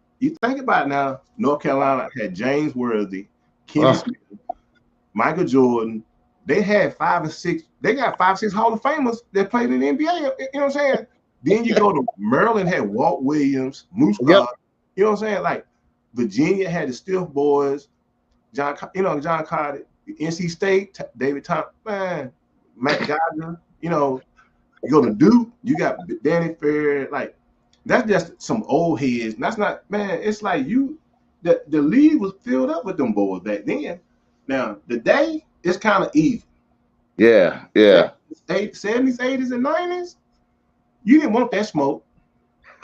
think about it now, North Carolina had James Worthy, Kenny Smith, Michael Jordan. They had 5 or 6, they got 5 or 6 Hall of Famers that played in the NBA. You know what I'm saying? Then you go to Maryland, had Walt Williams, Moose Clark. You know what I'm saying? Like Virginia had the Stiff Boys, John Carter, NC State, David Thompson, man, Matt Gardner. You go to Duke, you got Danny Fair. Like that's just some old heads. That's not, man. It's like the league was filled up with them boys back then. Now today it's kind of even. Yeah. 70s, 80s, and 90s. You didn't want that smoke.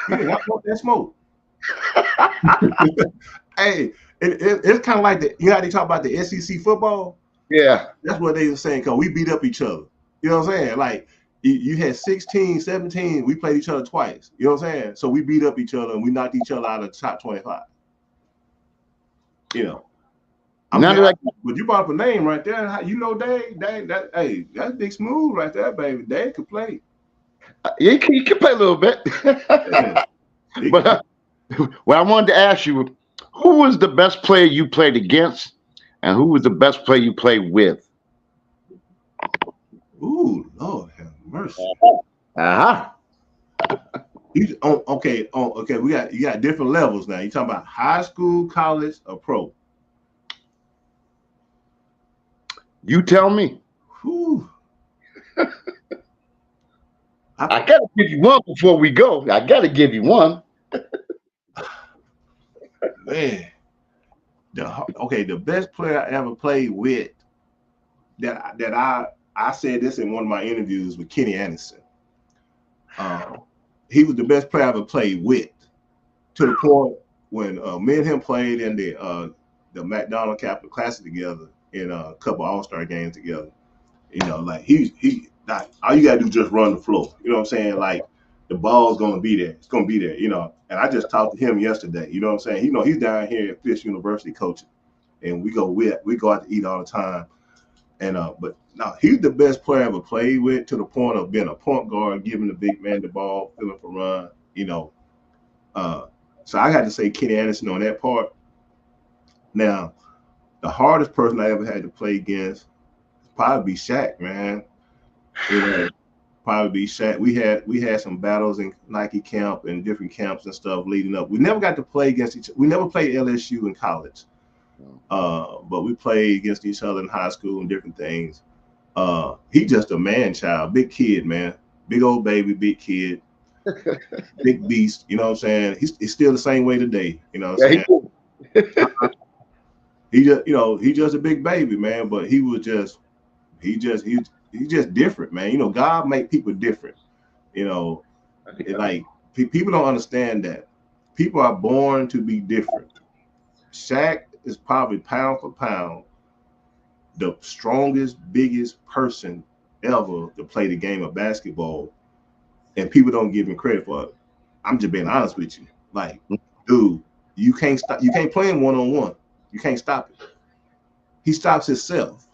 You did not want that smoke. Hey, it's kind of like you know how they talk about the SEC football? Yeah. That's what they were saying, because we beat up each other. You know what I'm saying? Like, you had 16, 17, we played each other twice. You know what I'm saying? So we beat up each other and we knocked each other out of the top 25. But you brought up a name right there. You know Dave, that's Big Smooth right there, baby. Dave could play. He can play a little bit. But what I wanted to ask you, who was the best player you played against, and who was the best player you played with? Ooh, Lord have mercy. Okay. You got different levels now. You talking about high school, college, or pro? You tell me. Whew. I gotta give you one before we go. I gotta give you one. Man, the best player I ever played with, that I said this in one of my interviews with Kenny Anderson. He was the best player I ever played with, to the point when me and him played in the McDonald Capital Classic together in a couple All-Star games together. Like he like, all you gotta do is just run the floor. You know what I'm saying? Like the ball's gonna be there. It's gonna be there. And I just talked to him yesterday. You know what I'm saying? He's down here at Fisk University coaching, and we go out to eat all the time. And but no, he's the best player I ever played with, to the point of being a point guard, giving the big man the ball, filling for run. So I got to say Kenny Anderson on that part. Now, the hardest person I ever had to play against probably be Shaq, man. Probably be Shaq. We had some battles in Nike camp and different camps and stuff leading up. We never got to play against each other. We never played LSU in college. But we played against each other in high school and different things. He just a man child, big kid, man. Big old baby, big kid, big beast. You know what I'm saying? He's still the same way today. You know what I'm saying? He just a big baby, man. But he's just different, man. God make people different. Like people don't understand that. People are born to be different. Shaq is probably pound for pound the strongest, biggest person ever to play the game of basketball, and people don't give him credit for it. I'm just being honest with you. Like, dude, you can't stop. You can't play him one-on-one. You can't stop it. He stops himself.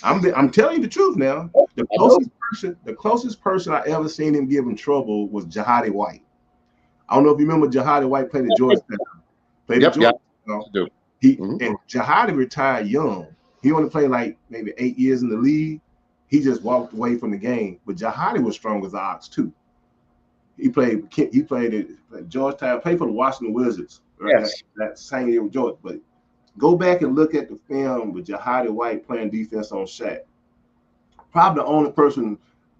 I'm telling you the truth now. The closest person I ever seen him give him trouble was Jahadi White. I don't know if you remember Jahadi White played at Georgetown. And Jahadi retired young. He only played like maybe 8 years in the league. He just walked away from the game. But Jahadi was strong as ox too. He played at Georgetown, played for the Washington Wizards. Right? Yes. That same year with George. But go back and look at the film with Jahadi White playing defense on Shaq. Probably the only person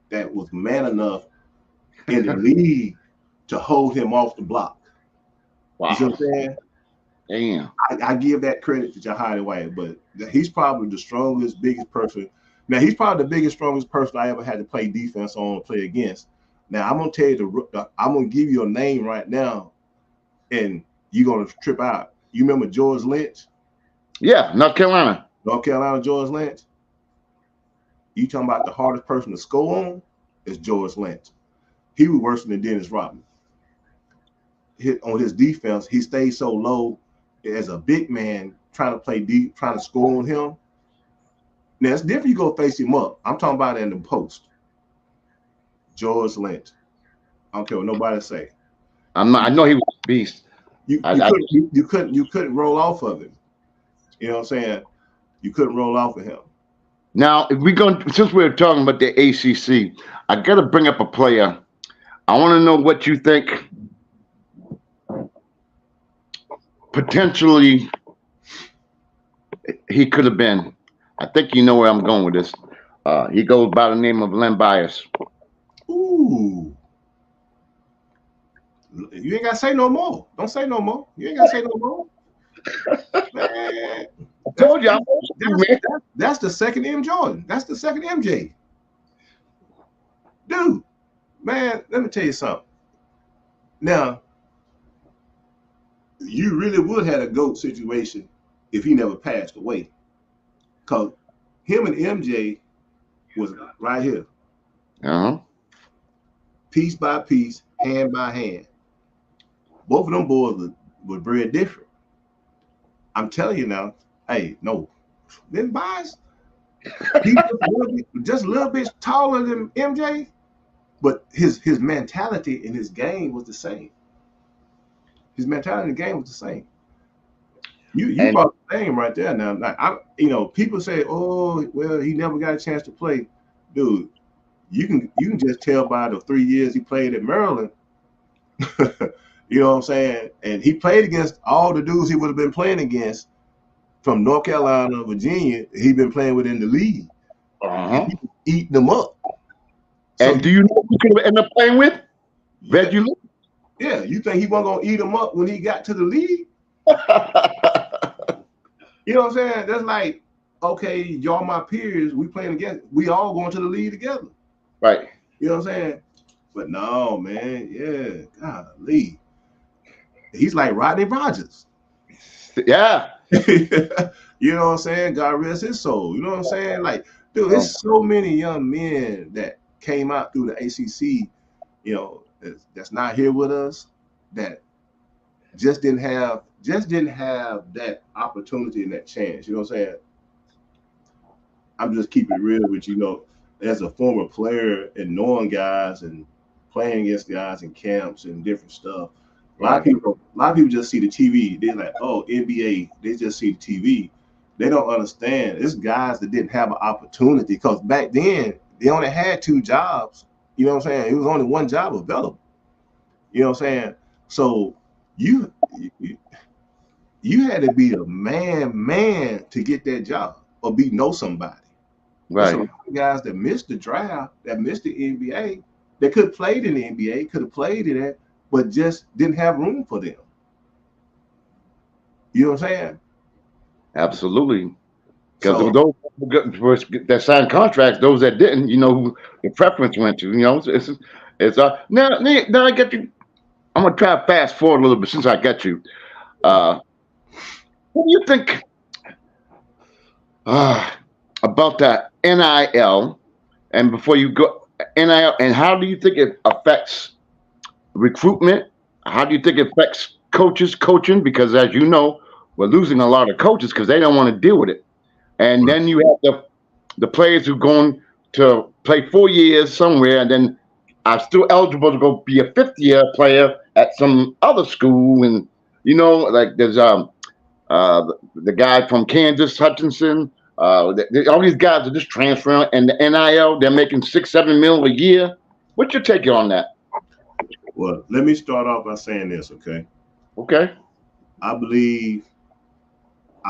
that was man enough in the league to hold him off the block. Wow. You see what I'm saying? Damn. I give that credit to Jahadi White, but he's probably the strongest, biggest person. Now, he's probably the biggest, strongest person I ever had to play defense on, play against. Now, I'm going to tell you, I'm going to give you a name right now, and you're going to trip out. You remember George Lynch? Yeah, North Carolina. George Lynch. You talking about the hardest person to score on is George Lynch. he was worse than Dennis Rodman. On his defense, he stayed so low as a big man trying to play deep, trying to score on him. Now it's different. You go face him up. I'm talking about in the post. George Lynch. I don't care what nobody say. I know he was a beast. You couldn't roll off of him. You know what I'm saying? You couldn't roll off of him. Now, if since we're talking about the ACC, I got to bring up a player. I want to know what you think potentially he could have been. I think you know where I'm going with this. He goes by the name of Len Bias. Ooh. You ain't got to say no more. Don't say no more. You ain't got to say no more. Man. I told you. That's the second M. Jordan. That's the second MJ. Dude, man, let me tell you something. Now, you really would have a GOAT situation if he never passed away. Because him and MJ was right here. Uh-huh. Piece by piece, hand by hand. Both of them boys were bred different. I'm telling you now, hey, no. Then Bias, he was just a little bit taller than MJ, but his mentality in his game was the same. His mentality in the game was the same. You brought the name right there now. Like people say, oh, well, he never got a chance to play. Dude, you can just tell by the 3 years he played at Maryland. You know what I'm saying? And he played against all the dudes he would have been playing against from North Carolina, Virginia. He'd been playing within the league. Uh-huh. Eating them up. And do you know who could have ended up playing with? Reggie Lee. Yeah, you think he wasn't gonna eat them up when he got to the league? You know what I'm saying? That's like, okay, y'all my peers, we playing against, we all going to the league together. Right. You know what I'm saying? But no, man, yeah, golly. He's like Rodney Rogers. Yeah. You know what I'm saying? God rest his soul. You know what I'm saying? Like, dude, there's so many young men that came out through the ACC, that's not here with us, that just didn't have that opportunity and that chance. You know what I'm saying? I'm just keeping it real with you. As a former player and knowing guys and playing against guys in camps and different stuff. A lot of people just see the TV. They're like, oh, NBA. They just see the TV. They don't understand. It's guys that didn't have an opportunity because back then they only had 2 jobs. You know what I'm saying? It was only one job available. You know what I'm saying? So you had to be a man to get that job or know somebody. Right. So guys that missed the draft, that missed the NBA, they could have played in the NBA, could have played in it, but just didn't have room for them. You know what I'm saying? Absolutely. Because those that signed contracts, those that didn't, who the preference went to. It's now I get you. I'm gonna try to fast forward a little bit since I got you. What do you think about that NIL? And before you go, NIL, and how do you think it affects recruitment? How do you think it affects coaching? Because as you know, we're losing a lot of coaches because they don't want to deal with it. And then you have the players who are going to play 4 years somewhere and then are still eligible to go be a 5th-year player at some other school. And, like there's the guy from Kansas, Hutchinson. All these guys are just transferring, and the NIL, they're making $6-7 million a year. What's your take on that? Well, let me start off by saying this, okay? Okay. I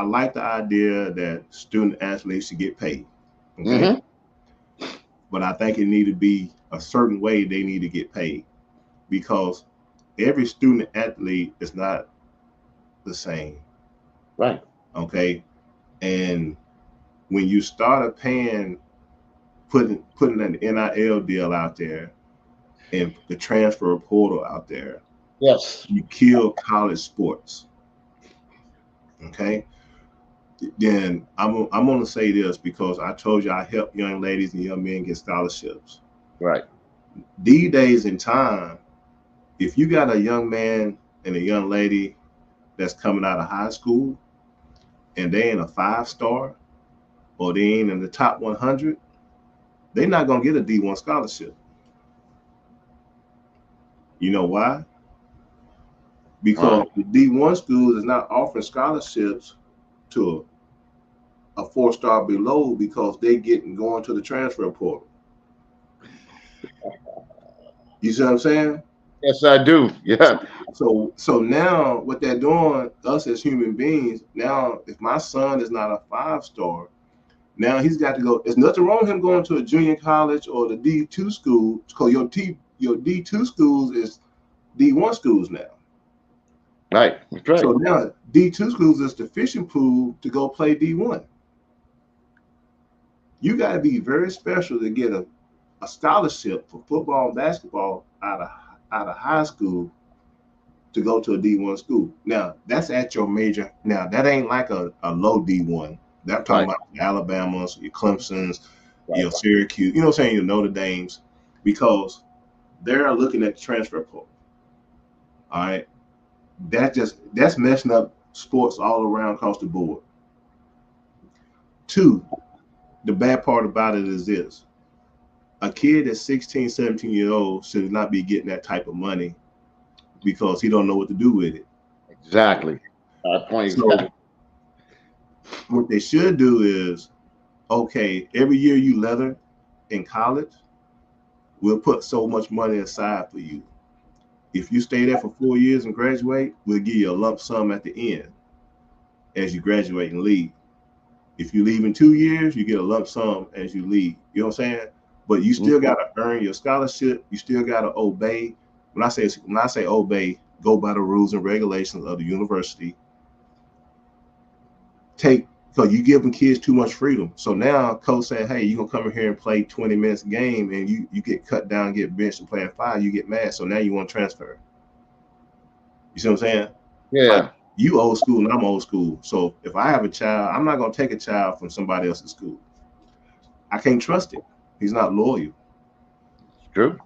like the idea that student athletes should get paid, okay? Mm-hmm. But I think it need to be a certain way they need to get paid because every student athlete is not the same. Right. Okay. And when you started putting an NIL deal out there and the transfer portal out there, yes, you kill college sports. Okay. Then I'm going to say this because I told you I help young ladies and young men get scholarships. Right. These days in time, if you got a young man and a young lady that's coming out of high school and they ain't a 5 star or they ain't in the top 100, they're not gonna get a D1 scholarship. You know why? Because the D1 schools is not offering scholarships to a 4 star below because they getting going to the transfer portal. You see what I'm saying? Yes, I do. Yeah. So now what they're doing, us as human beings, now if my son is not a 5 star, now he's got to go. There's nothing wrong with him going to a junior college or the D2 school because your D2 schools is D1 schools now. Right. That's right. So now D2 schools is the fishing pool to go play D1. You got to be very special to get a scholarship for football and basketball out of high school to go to a D1 school. Now, that's at your major. Now, that ain't like a low D1. I'm talking about Alabama's, your Clemson's, your Syracuse, you know what I'm saying, your Notre Dame's, because they're looking at the transfer portal. All right. That's messing up sports all around across the board. Two, the bad part about it is this. A kid that's 16, 17 years old should not be getting that type of money because he don't know what to do with it. Exactly. So what they should do is, okay, every year you leather in college, we'll put so much money aside for you. If you stay there for 4 years and graduate, we'll give you a lump sum at the end as you graduate and leave. If you leave in 2 years, you get a lump sum as you leave. You know what I'm saying? But you still got to earn your scholarship. You still got to obey. When I say obey, go by the rules and regulations of the university. Because you giving kids too much freedom. So now coach saying, hey, you're going to come in here and play 20 minutes a game and you get cut down, get benched and play at 5, you get mad. So now you want to transfer. You see what I'm saying? Yeah. Like, you old school and I'm old school. So if I have a child, I'm not going to take a child from somebody else's school. I can't trust him. He's not loyal. True.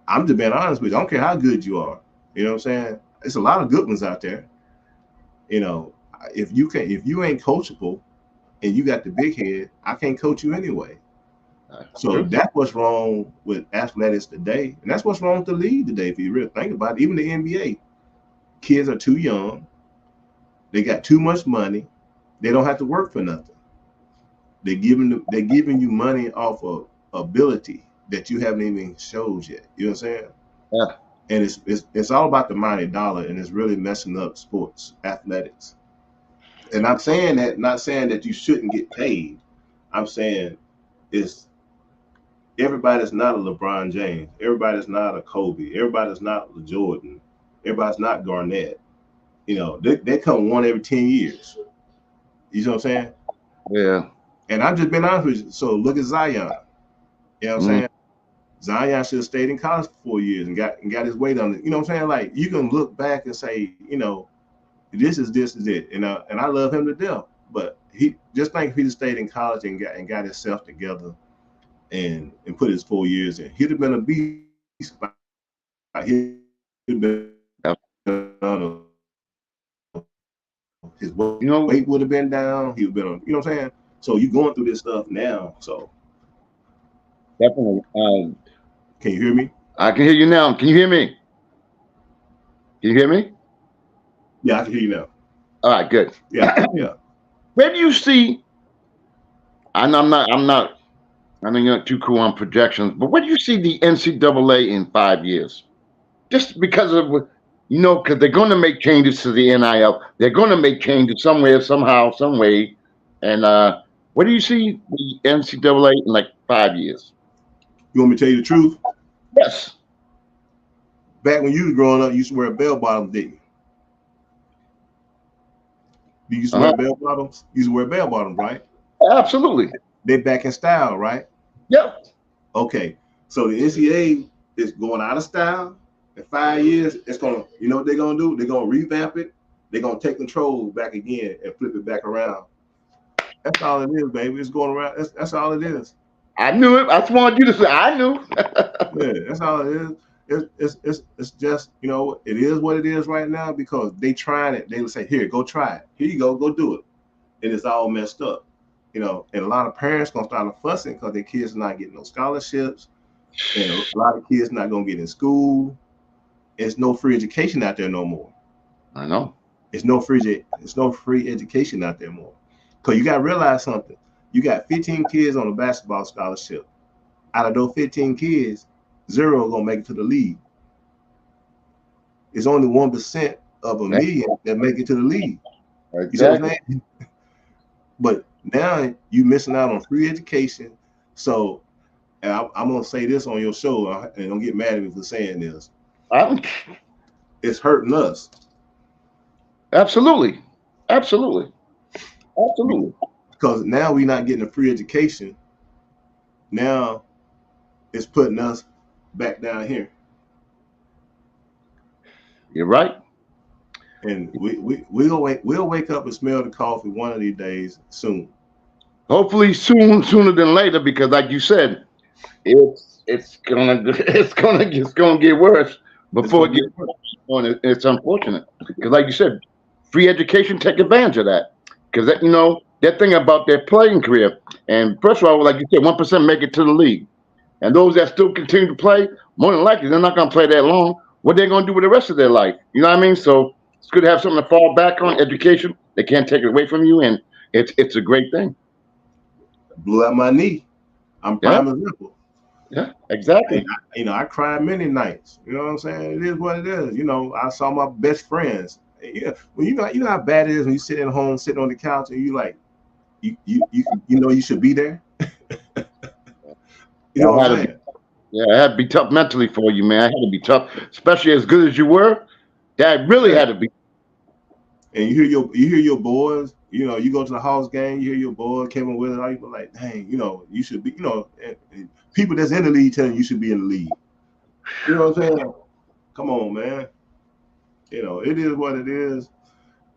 I'm just being honest with you. I don't care how good you are. You know what I'm saying? There's a lot of good ones out there. You know, if you ain't coachable and you got the big head, I can't coach you anyway. So that's what's wrong with athletics today. And that's what's wrong with the league today, if you really think about it. Even the NBA. Kids are too young. They got too much money. They don't have to work for nothing. They're giving you money off of ability that you haven't even showed yet. You know what I'm saying? Yeah. And it's all about the mighty dollar, and it's really messing up sports, athletics. And I'm saying that, not saying that you shouldn't get paid. I'm saying everybody's not a LeBron James. Everybody's not a Kobe. Everybody's not a Jordan. Everybody's not Garnett. You know, they come one every 10 years. You know what I'm saying? Yeah. And I've just been honest with you. So look at Zion. You know what I'm saying? Zion should have stayed in college for 4 years and got his weight on it. You know what I'm saying? Like, you can look back and say, you know, this is it. And I love him to death. But he just think if he'd stayed in college and got himself together and put his 4 years in, he'd have been a beast. He'd have been his weight would have been down. He would have been on, you know what I'm saying? So you going through this stuff now. So definitely. Can you hear me? I can hear you now. Can you hear me? Can you hear me? Yeah, I can hear you now. All right, good. Yeah, yeah. Where do you see? I'm not. I know you're not too cool on projections, but where do you see the NCAA in 5 years? Just because of, you know, because they're going to make changes to the NIL. They're going to make changes somewhere, somehow, some way. And where do you see the NCAA in like 5 years? You want me to tell you the truth? Yes. Back when you was growing up, you used to wear bell bottoms, didn't you? You used to wear bell bottoms? You used to wear bell bottoms, right? Absolutely. They back in style, right? Yep. Okay. So the NCAA is going out of style. In 5 years, it's gonna, you know what they're gonna do? They're gonna revamp it. They're gonna take control back again and flip it back around. That's all it is, baby. It's going around. That's all it is. I knew it. I just wanted you to say I knew. Yeah, that's all it is. It's just, you know, it is what it is right now because they trying it. They would say, here, go try it. Here you go do it. And it's all messed up. You know, and a lot of parents gonna start fussing because their kids are not getting no scholarships, and a lot of kids not gonna get in school. There's no free education out there no more. I know. It's no free education out there more. Because you gotta realize something. You got 15 kids on a basketball scholarship. Out of those 15 kids, 0 are gonna make it to the league. It's only 1% of a million that make it to the league. Exactly. You see what I'm saying? But now you missing out on free education. So, and I'm gonna say this on your show, and don't get mad at me for saying this. It's hurting us. Absolutely. Because now we're not getting a free education. Now it's putting us back down here. You're right. And we'll wake up and smell the coffee one of these days soon. Hopefully sooner than later, because like you said, it's gonna get worse before it gets worse. It's unfortunate because, like you said, free education, take advantage of that because that thing about their playing career. And first of all, like you said, 1% make it to the league, and those that still continue to play, more than likely they're not gonna play that long. What they're gonna do with the rest of their life? You know what I mean? So it's good to have something to fall back on. Education, they can't take it away from you, and it's a great thing. Blew out my knee. I'm prime example. Yeah, exactly. I cried many nights. You know what I'm saying? It is what it is. You know, I saw my best friends. Yeah, well, you know how bad it is when you sit at home, sitting on the couch, and you like, you know, you should be there. You know what I'm saying? Yeah, it had to be tough mentally for you, man. It had to be tough, especially as good as you were. That really had to be. And you hear your boys. You know, you go to the house game, you hear your boy Kevin Willard, all you like, dang, you know, you should be, you know, and people that's in the league telling you should be in the league. You know what I'm saying? Come on, man. You know, it is what it is,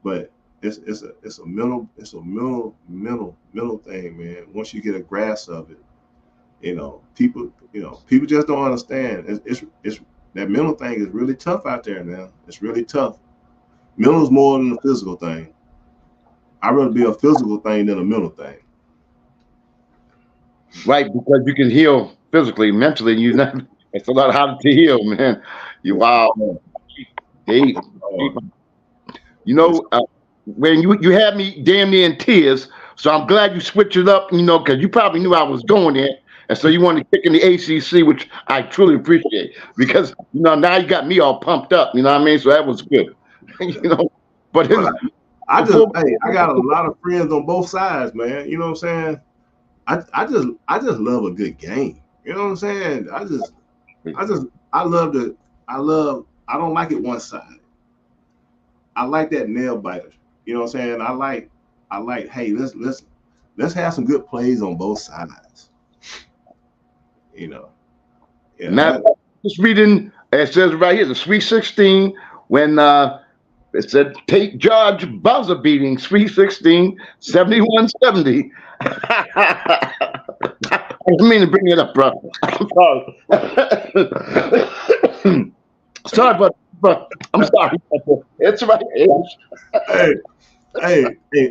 but it's a mental thing, man. Once you get a grasp of it, people just don't understand. It's that mental thing is really tough out there now. It's really tough. Mental is more than a physical thing. I'd rather be a physical thing than a mental thing. Right, because you can heal physically, mentally. It's a lot harder to heal, man. Wow. Hey, when you had me damn near in tears, so I'm glad you switched it up, because you probably knew I was going there. And so you wanted to kick in the ACC, which I truly appreciate because, now you got me all pumped up, you know what I mean? So that was good, but I got a lot of friends on both sides, man. You know what I'm saying? I just love a good game. You know what I'm saying? I don't like it one side. I like that nail biter. You know what I'm saying? I like, hey, let's have some good plays on both sides. Now, just reading, it says right here, the Sweet 16, when it said Tate Judge buzzer beating, Sweet 16, 71-70. I didn't mean to bring it up, bro. I'm sorry. Sorry, but I'm sorry. It's right. Hey,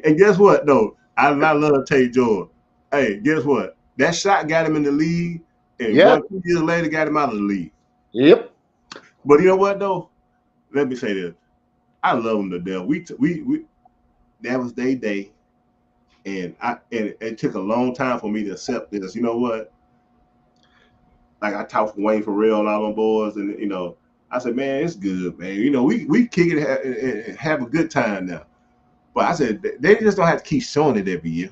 and guess what, though? I love Tate George. Hey, guess what? That shot got him in the league, and 2 years later got him out of the league. Yep. But you know what, though? Let me say this. I love him to death. We that was their day, and it took a long time for me to accept this. You know what? Like I talked to Wayne Farrell and all them boys, and I said, man, it's good, man. We kick it and have a good time now. But I said they just don't have to keep showing it every year.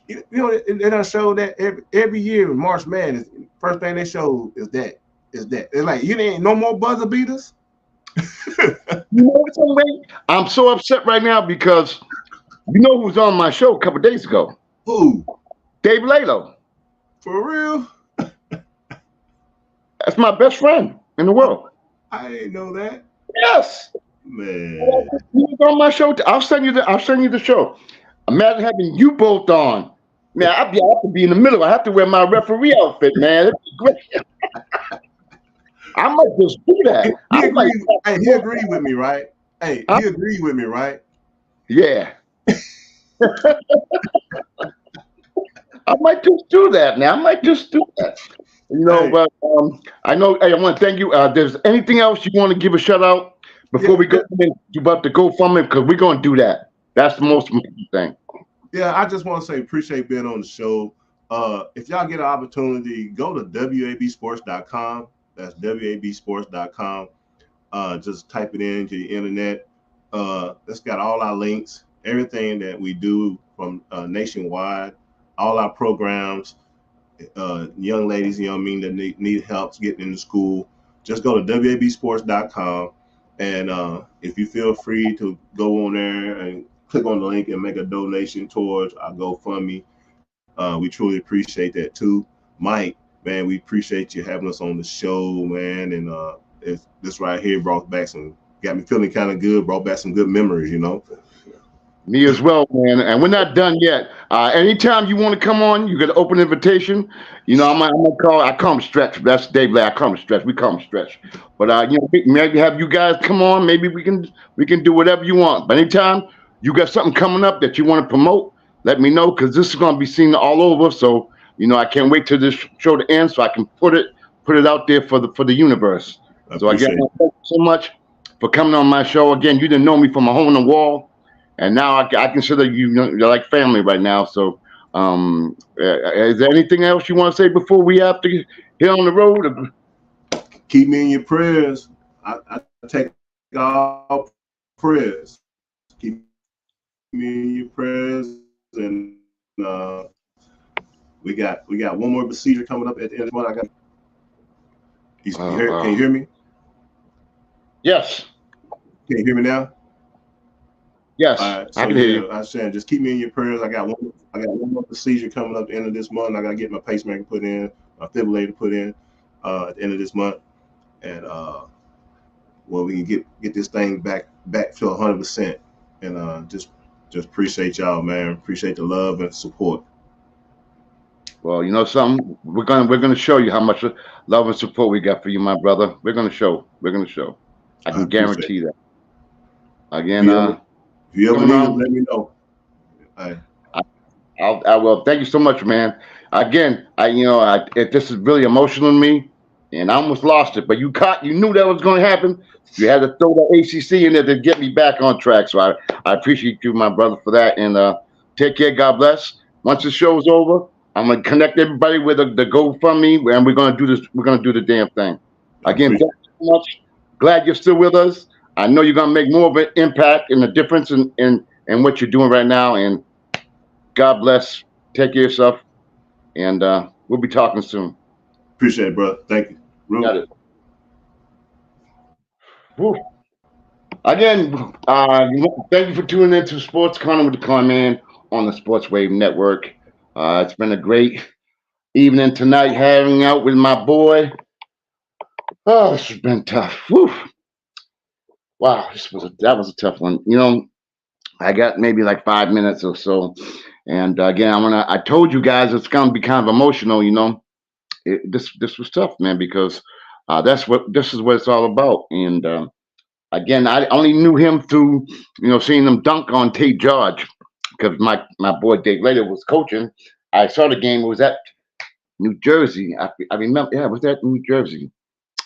They don't show that every year in March Madness. First thing they show is that. It's like you ain't no more buzzer beaters. I'm so upset right now because who was on my show a couple days ago? Who? Dave Lalo. For real? That's my best friend in the world. I didn't know that. Yes. Man. He was on my show. I'll send you the show. Imagine having you both on. Man, I have to be in the middle. I have to wear my referee outfit, man. That'd be great. I might just do that. He agreed. Hey, he agreed with me, right? Hey, he agreed with me, right? Yeah. I might just do that now. I might just do that. You know, Hey. but I know. Hey, I want to thank you. There's anything else you want to give a shout out before we go about the GoFundMe? Because we're going to do that. That's the most important thing. Yeah, I just want to say appreciate being on the show. If y'all get an opportunity, go to wabsports.com. That's wabsports.com. Just type it into the internet. It's got all our links, everything that we do from nationwide, all our programs. Young ladies, that need help getting into school, just go to wabsports.com. And if you feel free to go on there and click on the link and make a donation towards our GoFundMe, we truly appreciate that too. Mike, man, we appreciate you having us on the show, man. And this right here got me feeling kind of good, brought back some good memories, Me as well, man. And we're not done yet. Anytime you want to come on, you get an open invitation. I'm gonna call. I call him Stretch. That's Dave Black. I call him Stretch. We call him Stretch. But maybe have you guys come on. Maybe we can do whatever you want. But anytime you got something coming up that you want to promote, let me know, because this is gonna be seen all over. So I can't wait till this show to end so I can put it out there for the universe. So again, thank you so much for coming on my show. Again, you didn't know me from a hole in the wall. And now I consider you're like family right now. So, is there anything else you want to say before we have to hit on the road? Keep me in your prayers. I take all prayers. Keep me in your prayers, and we got one more procedure coming up at the end of the month. Can you hear me? Yes. Can you hear me now? Yes, all right, so I can hear you. I said, just keep me in your prayers. I got one more procedure coming up at the end of this month. I got to get my pacemaker put in, my defibrillator put in at the end of this month, and we can get this thing back to 100%. And just appreciate y'all, man. Appreciate the love and support. Well, something, we're gonna show you how much love and support we got for you, my brother. We're gonna show. I can guarantee that. Again, if you ever need it, let me know. I will. Thank you so much, man. Again, this is really emotional to me, and I almost lost it. But you knew that was going to happen. You had to throw the ACC in there to get me back on track. So I appreciate you, my brother, for that. And take care. God bless. Once the show's over, I'm gonna connect everybody with the GoFundMe, and we're gonna do this. We're gonna do the damn thing. Again, thank you so much. Glad you're still with us. I know you're gonna make more of an impact and a difference in what you're doing right now. And God bless. Take care of yourself. And we'll be talking soon. Appreciate it, brother. Thank you. Got it. Woo. Again, thank you for tuning in to Sports Corner with the Conn Man on the Sports Wave Network. It's been a great evening tonight, hanging out with my boy. Oh, this has been tough. Woo. Wow, that was a tough one. I got maybe like 5 minutes or so, and again, I told you guys it's gonna be kind of emotional. This was tough, man, because this is what it's all about. And again, I only knew him through seeing him dunk on Tate George, because my boy Dave later was coaching. I saw the game. It was at New Jersey. I remember. Yeah, it was at New Jersey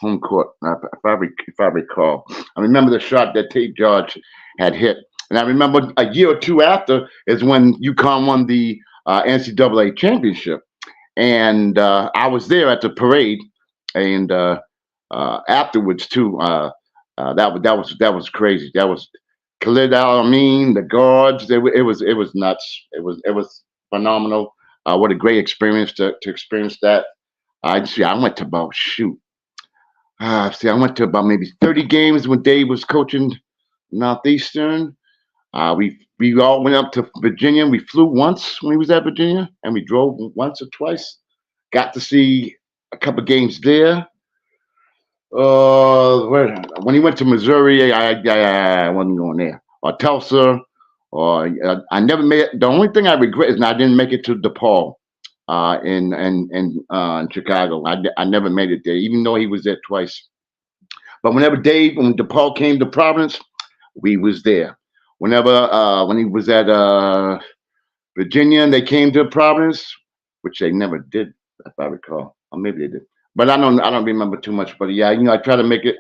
home court. If I recall, I remember the shot that Tate George had hit. And I remember a year or two after is when UConn won the NCAA championship, and I was there at the parade, and afterwards too. That was crazy. That was Khalid Al-Amin, the guards. It was nuts. It was phenomenal. What a great experience to experience that. I went to about I went to about maybe 30 games when Dave was coaching Northeastern. We all went up to Virginia. We flew once when he was at Virginia, and we drove once or twice. Got to see a couple of games there. When he went to Missouri, I wasn't going there. Or Tulsa, or I never made it. The only thing I regret is I didn't make it to DePaul in Chicago. I never made it there, even though he was there twice. But when DePaul came to Providence, we was there. When he was at Virginia and they came to Providence, which they never did, if I recall. Or maybe they did. But I don't remember too much. But yeah, I try to make it,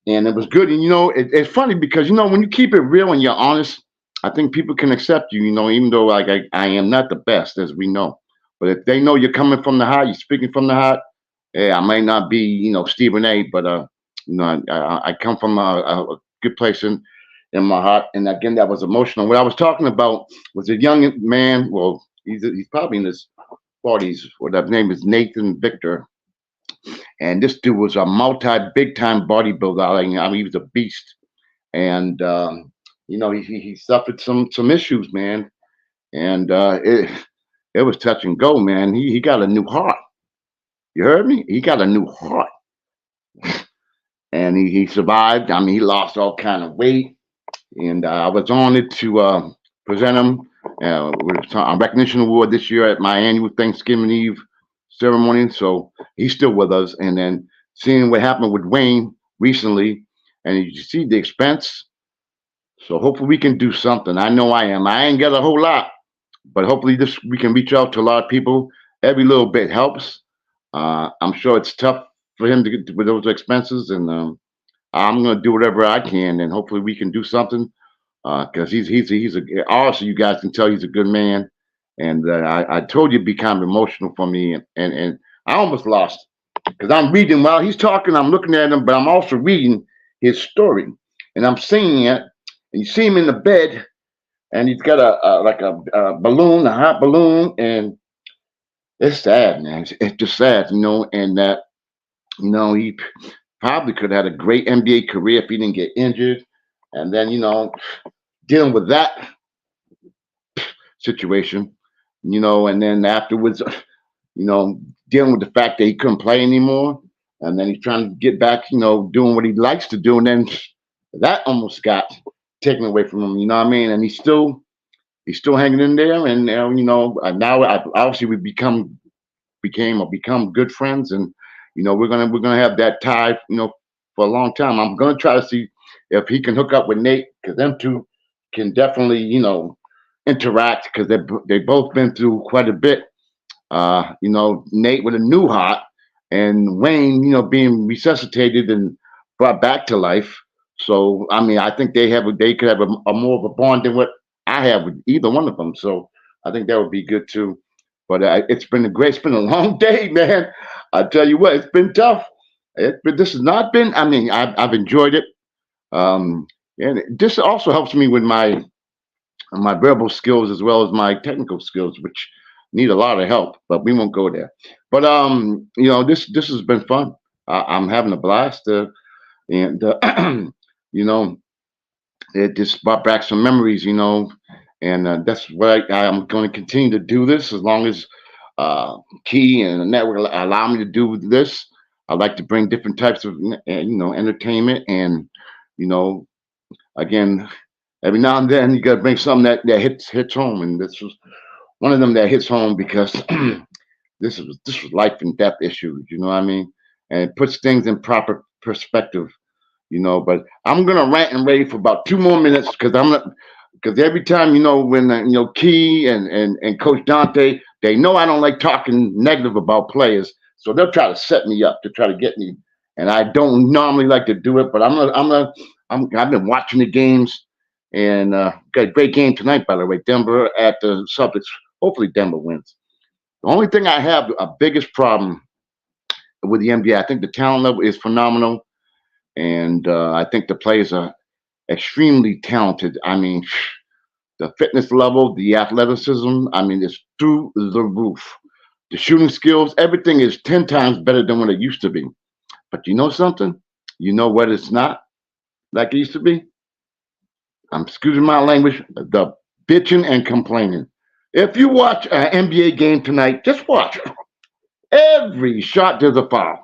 and it was good. And it's funny because when you keep it real and you're honest, I think people can accept you. Even though like I am not the best, as we know. But if they know you're coming from the heart, you're speaking from the heart. Yeah, I may not be Stephen A. But I come from a good place in my heart. And again, that was emotional. What I was talking about was a young man. Well, he's probably in his 40s. What his name is Nathan Victor. And this dude was a big time bodybuilder. I mean, he was a beast. And he suffered some issues, man. And it was touch and go, man. He got a new heart. You heard me? He got a new heart. And he survived. I mean, he lost all kind of weight. And I was honored to present him with a recognition award this year at my annual Thanksgiving Eve ceremony. So he's still with us. And then seeing what happened with Wayne recently, and you see the expense. So hopefully we can do something. I know I am. I ain't got a whole lot, but hopefully we can reach out to a lot of people. Every little bit helps. I'm sure it's tough for him to get with those expenses, and I'm gonna do whatever I can, and hopefully we can do something. Because he's also, you guys can tell he's a good man, and I told you it'd be kind of emotional for me, and I almost lost because I'm reading while he's talking. I'm looking at him, but I'm also reading his story, and I'm singing it. And you see him in the bed, and he's got a balloon, a hot balloon, and it's sad, man. It's just sad, and that he probably could have had a great NBA career if he didn't get injured, and then dealing with that situation, and then afterwards, dealing with the fact that he couldn't play anymore, and then he's trying to get back, doing what he likes to do, and then that almost got taken away from him. You know what I mean? And he's still hanging in there, and now obviously we become good friends, and we're gonna have that tie, for a long time. I'm gonna try to see if he can hook up with Nate, because them two can definitely, interact, because they both been through quite a bit. Nate with a new heart, and Wayne, being resuscitated and brought back to life. So I mean, I think they could have a more of a bond than what I have with either one of them. So I think that would be good too. But it's been a long day, man. I tell you what, it's been tough. This has not been. I mean, I've enjoyed it. And this also helps me with my verbal skills as well as my technical skills, which need a lot of help. But we won't go there. But this has been fun. I'm having a blast, and it just brought back some memories, and that's what I'm going to continue to do this as long as Key and the network allow me to do this. I like to bring different types of entertainment, and again, every now and then you got to bring something that hits home, and this was one of them that hits home because this was life and death issues. You know what I mean? And it puts things in proper perspective. But I'm gonna rant and rave for about 2 more minutes because every time when Key and Coach Dante, they know I don't like talking negative about players, so they'll try to set me up to try to get me, and I don't normally like to do it, but I've been watching the games, and got a great game tonight, by the way. Denver at the Celtics. Hopefully Denver wins. The only thing I have a biggest problem with the NBA, I think the talent level is phenomenal. And I think the players are extremely talented. I mean, the fitness level, the athleticism, I mean, it's through the roof. The shooting skills, everything is 10 times better than what it used to be. But you know something? You know what it's not like it used to be? I'm excusing my language, the bitching and complaining. If you watch an NBA game tonight, just watch it. Every shot there's a foul.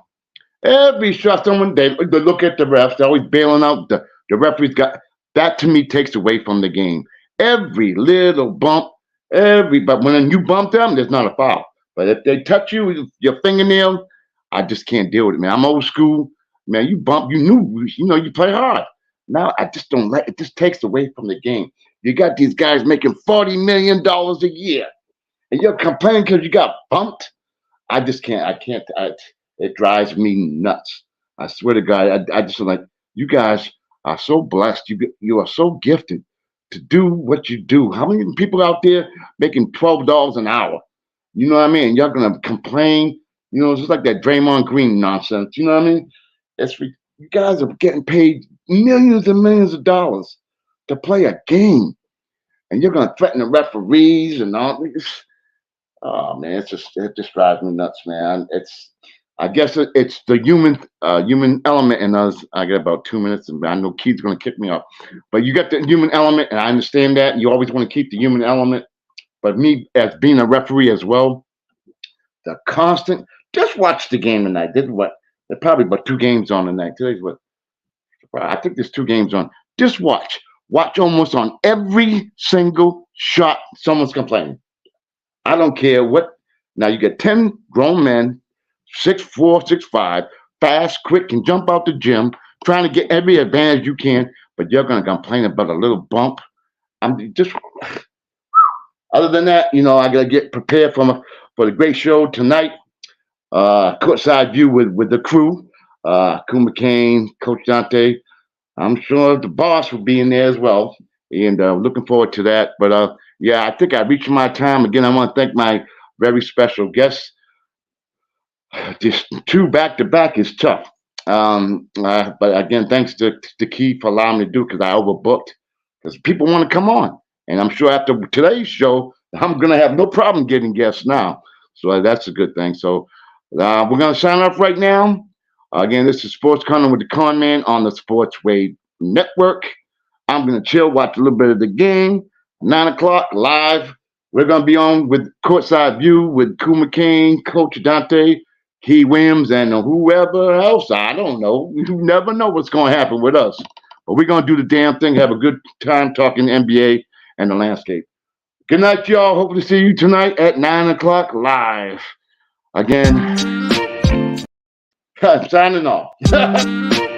Every shot, they look at the refs. They're always bailing out. The referees got that. To me, takes away from the game. every little bump, but when you bump them, there's not a foul. But if they touch you with your fingernail, I just can't deal with it, man. I'm old school, man. You bump, you play hard. Now I just don't like it. Just takes away from the game. You got these guys making $40 million a year, and you're complaining because you got bumped. I just can't. I can't. It drives me nuts. I swear to God. I just feel like you guys are so blessed. You are so gifted to do what you do. How many people out there making $12 an hour? You know what I mean? Y'all gonna complain? You know, it's just like that Draymond Green nonsense. You know what I mean? You guys are getting paid millions and millions of dollars to play a game, and you're gonna threaten the referees and all this. Oh man, it just drives me nuts, man. I guess it's the human element in us. I got about 2 minutes, and I know Keith's gonna kick me off, but you got the human element, and I understand that. You always want to keep the human element, but me as being a referee as well, the constant. Just watch the game tonight. There's probably about 2 games on tonight. Today's what? I think there's 2 games on. Just watch. Watch almost on every single shot someone's complaining. I don't care what. Now you get 10 grown men, 6'4", 6'5", fast, quick, can jump out the gym, trying to get every advantage you can, but you're gonna complain about a little bump. I'm just. Other than that, I gotta get prepared for the great show tonight. Courtside view with the crew, Coon McCain, Coach Dante. I'm sure the boss will be in there as well, and looking forward to that. But yeah, I think I reached my time again. I want to thank my very special guests. Just 2 back-to-back is tough. But again, thanks to Keith for allowing me to do it, because I overbooked. Because people want to come on, and I'm sure after today's show, I'm gonna have no problem getting guests now. So that's a good thing. So we're gonna sign off right now. Again, this is Sports Corner with the Conn Man on the Sports Wave Network. I'm gonna chill, watch a little bit of the game. 9 o'clock live. We're gonna be on with Courtside View with Coon McCain, Coach Dante, Key Williams, and whoever else. I don't know. You never know what's gonna happen with us. But we're gonna do the damn thing. Have a good time talking NBA and the landscape. Good night, y'all. Hope to see you tonight at 9 o'clock live. Again, signing off.